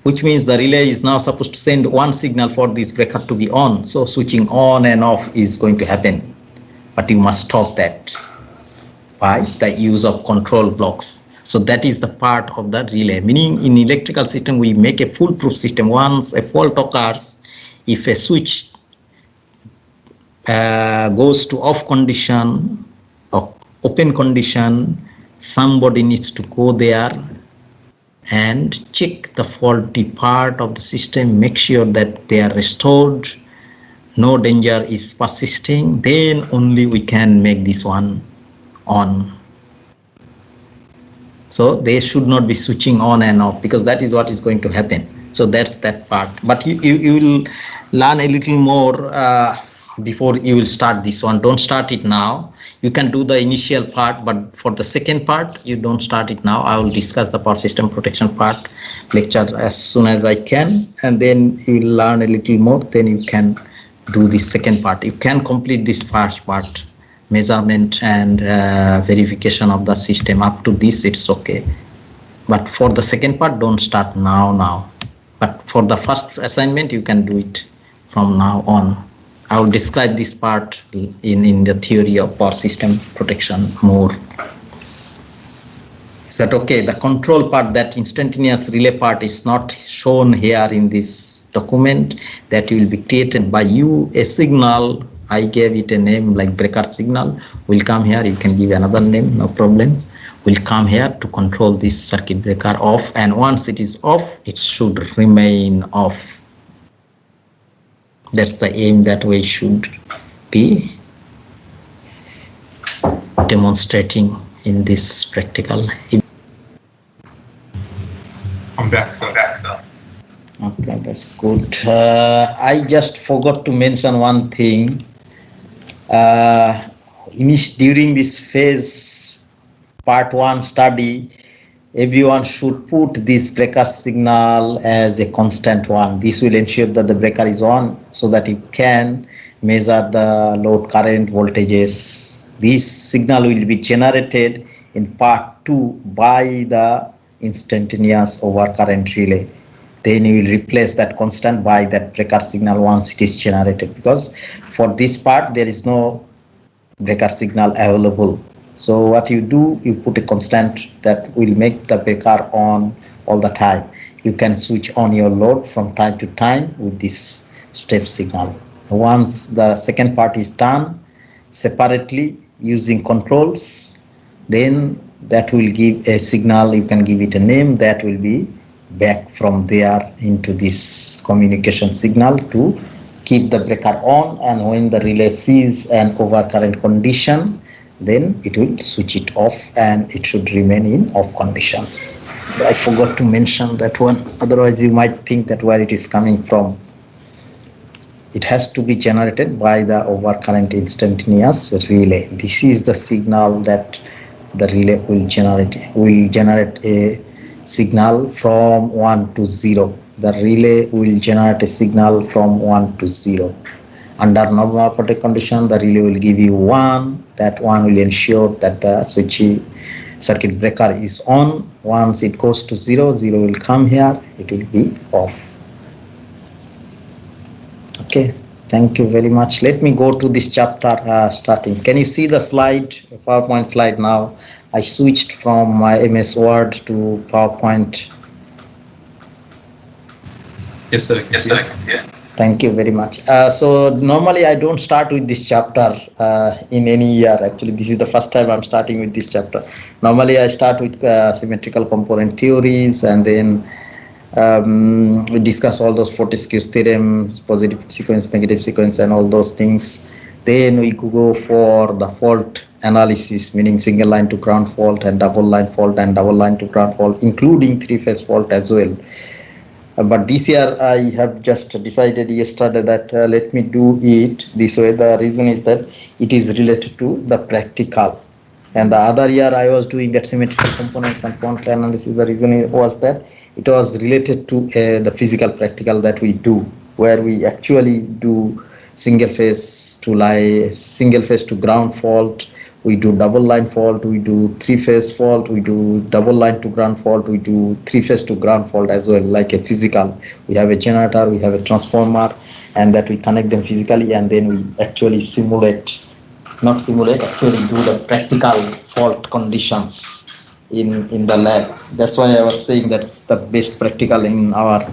which means the relay is now supposed to send one signal for this breaker to be on. So switching on and off is going to happen. But you must stop that by the use of control blocks. So that is the part of the relay. Meaning in electrical system, we make a foolproof system. Once a fault occurs, if a switch goes to off condition or open condition, somebody needs to go there and check the faulty part of the system, make sure that they are restored, no danger is persisting, then only we can make this one on. So they should not be switching on and off, because that is what is going to happen. So that's that part. But you will learn a little more before you will start this one. Don't start it now. You can do the initial part, but for the second part, you don't start it now. I will discuss the power system protection part lecture as soon as I can, and then you will learn a little more. Then you can do the second part. You can complete this first part, measurement and verification of the system. Up to this, it's okay. But for the second part, don't start now. But for the first assignment, you can do it from now on. I will describe this part in the theory of power system protection more. Is that okay? The control part, that instantaneous relay part, is not shown here in this document. That will be created by you. A signal, I gave it a name like breaker signal, will come here. You can give another name, no problem. Will come here to control this circuit breaker off, and once it is off, it should remain off. That's the aim that we should be demonstrating in this practical. I'm back, sir. Okay, that's good. I just forgot to mention one thing. During this phase, part 1 study, everyone should put this breaker signal as a constant one. This will ensure that the breaker is on, so that you can measure the load current voltages. This signal will be generated in part 2 by the instantaneous overcurrent relay. Then you will replace that constant by that breaker signal once it is generated, because for this part there is no breaker signal available. So what you do, you put a constant that will make the breaker on all the time. You can switch on your load from time to time with this step signal. Once the second part is done separately using controls, then that will give a signal. You can give it a name that will be back from there into this communication signal to keep the breaker on, and when the relay sees an overcurrent condition, then it will switch it off and it should remain in off condition. I forgot to mention that one, otherwise you might think that where it is coming from. It has to be generated by the overcurrent instantaneous relay. This is the signal that the relay will generate. Will generate a signal from 1 to 0. The relay will generate a signal from 1 to 0. Under normal operating condition, the relay will give you 1. That 1 will ensure that the circuit breaker is on. Once it goes to 0, 0 will come here, it will be off. Okay, thank you very much. Let me go to this chapter starting. Can you see the slide, PowerPoint slide now? I switched from my MS Word to PowerPoint. Yes, sir. Yeah. Thank you very much. So normally I don't start with this chapter in any year. Actually, this is the first time I'm starting with this chapter. Normally I start with symmetrical component theories, and then we discuss all those Fortescue's theorem, positive sequence, negative sequence, and all those things. Then we go for the fault analysis, meaning single line to ground fault and double line fault and double line to ground fault, including 3-phase fault as well. But this year I have just decided yesterday that let me do it this way. The reason is that it is related to the practical. And the other year I was doing that symmetrical components and quantity analysis. The reason was that it was related to the physical practical that we do, where we actually do single phase to ground fault, we do double line fault, we do three phase fault, we do double line to ground fault, we do three phase to ground fault as well, like a physical. We have a generator, we have a transformer, and that we connect them physically, and then we actually actually do the practical fault conditions in the lab. That's why I was saying that's the best practical in our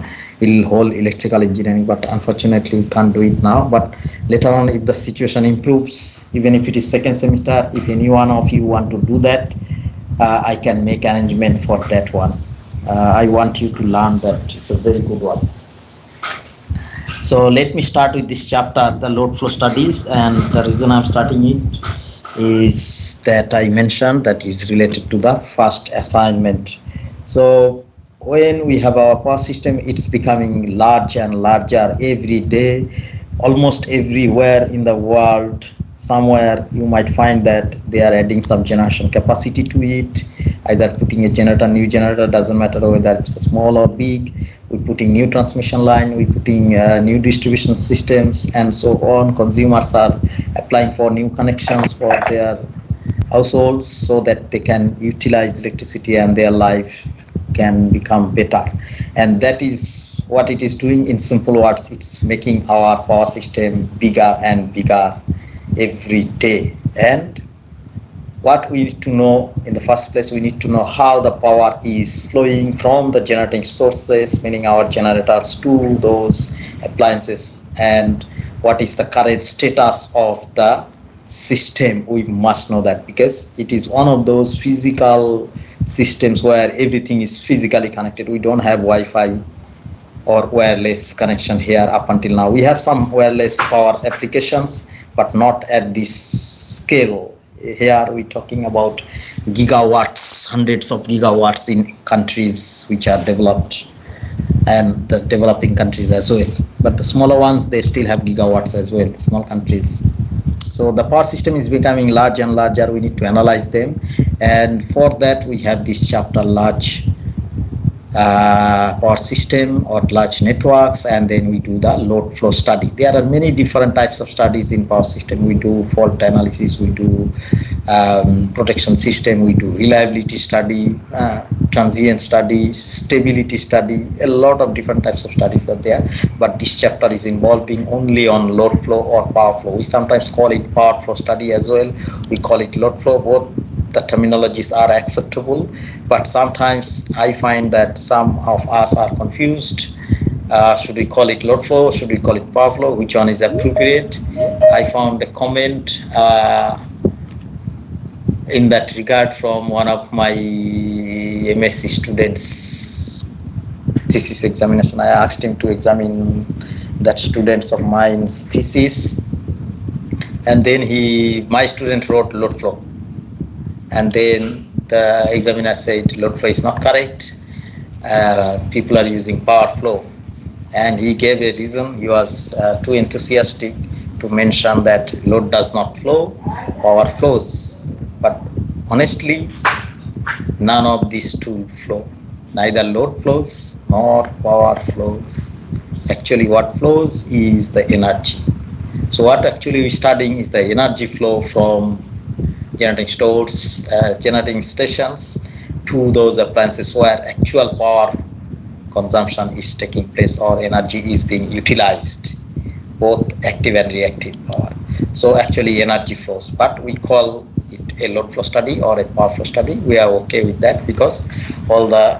whole electrical engineering, but unfortunately we can't do it now. But later on, if the situation improves, even if it is second semester, if any one of you want to do that, I can make arrangement for that one. I want you to learn that. It's a very good one. So let me start with this chapter, the load flow studies, and the reason I'm starting it is that I mentioned that is related to the first assignment. So when we have our power system, it's becoming larger and larger every day, almost everywhere in the world. Somewhere you might find that they are adding some generation capacity to it, either putting a generator, new generator, doesn't matter whether it's small or big. We're putting new transmission line, we're putting new distribution systems, and so on. Consumers are applying for new connections for their households so that they can utilize electricity and their life can become better. And that is what it is doing. In simple words, it's making our power system bigger and bigger every day. And what we need to know in the first place, we need to know how the power is flowing from the generating sources, meaning our generators, to those appliances, and what is the current status of the system. We must know that, because it is one of those physical systems where everything is physically connected. We don't have Wi-Fi or wireless connection here up until now. We have some wireless power applications, but not at this scale. Here we're talking about gigawatts, hundreds of gigawatts in countries which are developed, and the developing countries as well. But the smaller ones, they still have gigawatts as well, small countries. So the power system is becoming larger and larger. We need to analyze them, and for that we have this chapter, large power system or large networks, and then we do the load flow study. There are many different types of studies in power system. We do fault analysis, we do protection system, we do reliability study, transient study, stability study. A lot of different types of studies are there, but this chapter is involving only on load flow or power flow. We sometimes call it power flow study as well, we call it load flow. Both the terminologies are acceptable, but sometimes I find that some of us are confused. Should we call it load flow? Should we call it power flow? Which one is appropriate? I found a comment in that regard from one of my MSc students' thesis examination. I asked him to examine that students of mine's thesis, and then my student wrote load flow. And then the examiner said load flow is not correct, people are using power flow, and he gave a reason. He was too enthusiastic to mention that load does not flow, power flows. But honestly, none of these two flow. Neither load flows nor power flows. Actually what flows is the energy. So what actually we're studying is the energy flow from generating stores, generating stations to those appliances where actual power consumption is taking place or energy is being utilized, both active and reactive power. So actually energy flows, but we call it a load flow study or a power flow study. We are okay with that because all the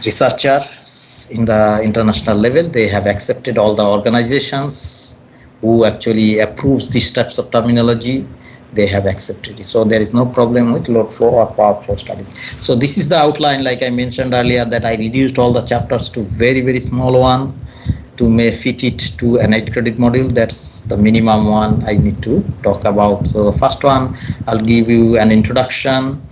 researchers in the international level, they have accepted, all the organizations who actually approves these types of terminology, they have accepted it. So there is no problem with load flow or power flow studies. So this is the outline, like I mentioned earlier, that I reduced all the chapters to very, very small one to may fit it to an 8 credit module. That's the minimum one I need to talk about. So the first one, I'll give you an introduction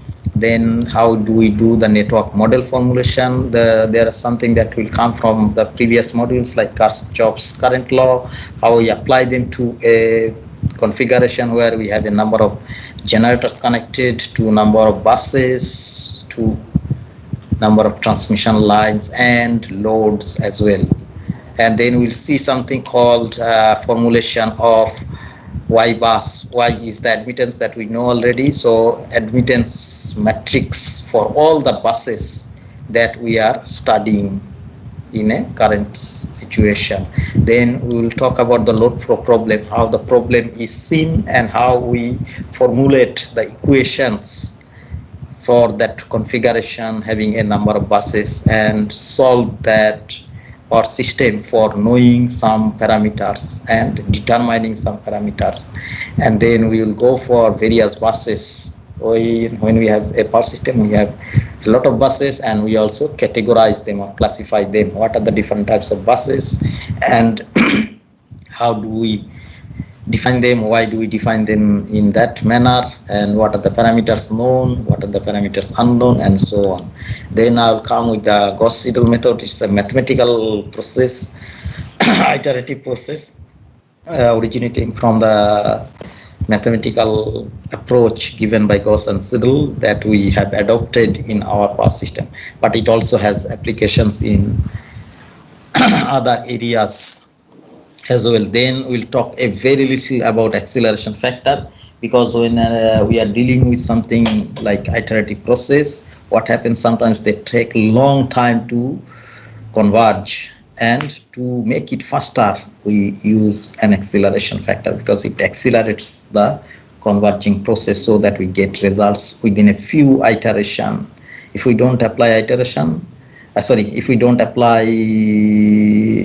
Then how do we do the network model formulation? There is something that will come from the previous modules like Kirchhoff's current law, how we apply them to a configuration where we have a number of generators connected to number of buses, to number of transmission lines and loads as well. And then we'll see something called formulation of Y bus. Y is the admittance that we know already. So admittance matrix for all the buses that we are studying in a current situation. Then we will talk about the load flow problem, how the problem is seen and how we formulate the equations for that configuration having a number of buses and solve that or system for knowing some parameters and determining some parameters. And then we will go for various buses. When we have a power system, we have a lot of buses and we also categorize them or classify them. What are the different types of buses and how do we define them, why do we define them in that manner, and what are the parameters known, what are the parameters unknown, and so on. Then I'll come with the Gauss-Seidel method. It's a mathematical process, iterative process, originating from the mathematical approach given by Gauss and Seidel that we have adopted in our power system, but it also has applications in other areas as well. Then we'll talk a very little about acceleration factor, because when we are dealing with something like iterative process, what happens sometimes they take a long time to converge, and to make it faster we use an acceleration factor because it accelerates the converging process so that we get results within a few iteration. If we don't apply if we don't apply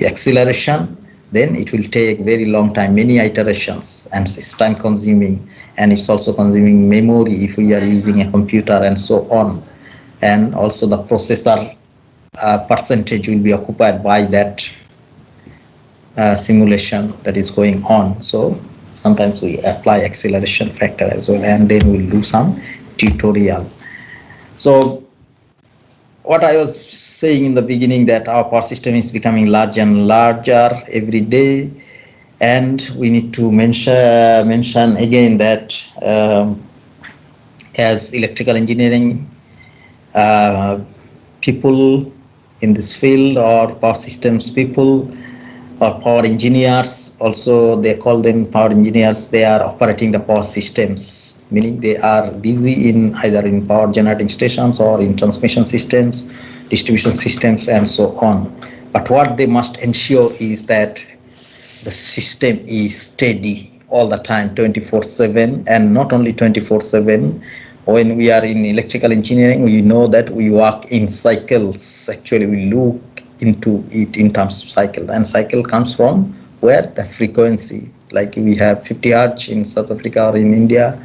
acceleration, then it will take very long time, many iterations, and it's time consuming, and it's also consuming memory if we are using a computer and so on. And also the processor percentage will be occupied by that simulation that is going on. So sometimes we apply acceleration factor as well, and then we'll do some tutorial. So what I was saying in the beginning, that our power system is becoming larger and larger every day, and we need to mention again that as electrical engineering people in this field, or power systems people, or power engineers, also they call them power engineers, they are operating the power systems, meaning they are busy in either in power generating stations or in transmission systems, distribution systems, and so on. But what they must ensure is that the system is steady all the time, 24/7, and not only 24/7. When we are in electrical engineering, we know that we work in cycles. Actually, we look into it in terms of cycle, and cycle comes from where the frequency, like we have 50 Hz in South Africa or in India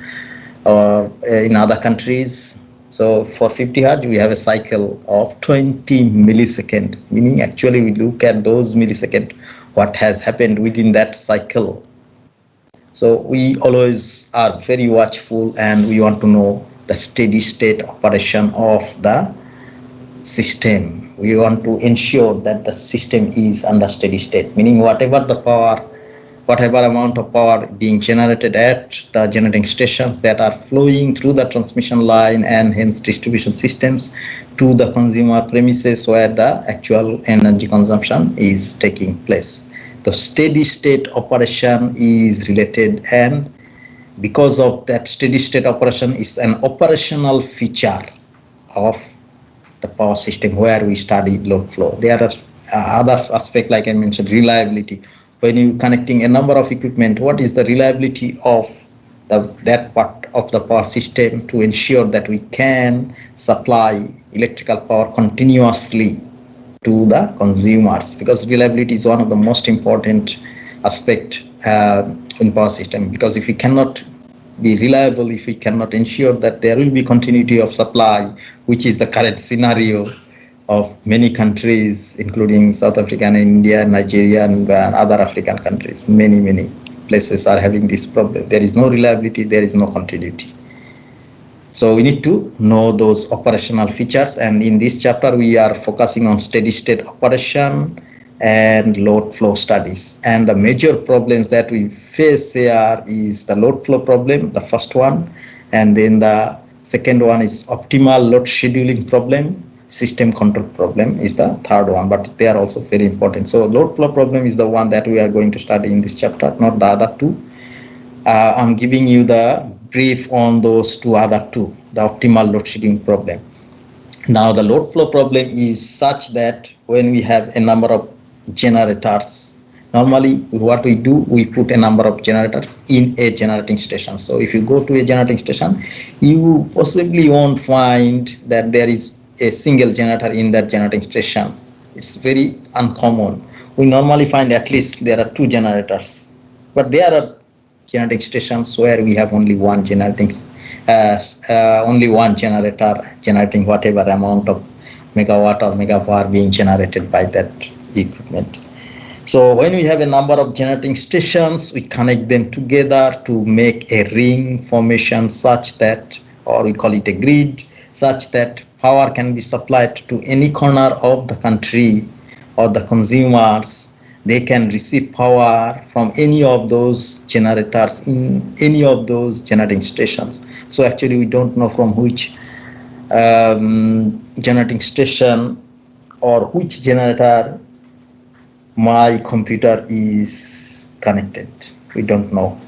or in other countries. So for 50 Hz we have a cycle of 20 millisecond, meaning actually we look at those millisecond, what has happened within that cycle. So we always are very watchful, and we want to know the steady state operation of the system. We want to ensure that the system is under steady state, meaning whatever amount of power being generated at the generating stations that are flowing through the transmission line and hence distribution systems to the consumer premises where the actual energy consumption is taking place. The steady state operation is related, and because of that steady state operation is an operational feature of the power system where we study load flow. There are other aspects, like I mentioned, reliability. When you connecting a number of equipment, what is the reliability of that part of the power system to ensure that we can supply electrical power continuously to the consumers, because reliability is one of the most important aspect in power system, because if we cannot be reliable, if we cannot ensure that there will be continuity of supply, which is the current scenario of many countries, including South Africa and India, Nigeria, and other African countries. Many places are having this problem. There is no reliability, there is no continuity. So we need to know those operational features, and in this chapter we are focusing on steady state operation and load flow studies. And the major problems that we face here is the load flow problem, the first one, and then the second one is optimal load scheduling problem. System control problem is the third one, but they are also very important. So load flow problem is the one that we are going to study in this chapter, not the other two. I'm giving you the brief on those two other two, the optimal load shedding problem. Now the load flow problem is such that when we have a number of generators, normally what we do, we put a number of generators in a generating station. So if you go to a generating station, you possibly won't find that there is a single generator in that generating station. It's very uncommon. We normally find at least there are two generators, but there are generating stations where we have only one generating generator generating whatever amount of megawatt or megapower being generated by that equipment. So when we have a number of generating stations, we connect them together to make a ring formation such that, or we call it a grid, such that power can be supplied to any corner of the country or the consumers. They can receive power from any of those generators in any of those generating stations. So actually we don't know from which generating station or which generator my computer is connected. We don't know.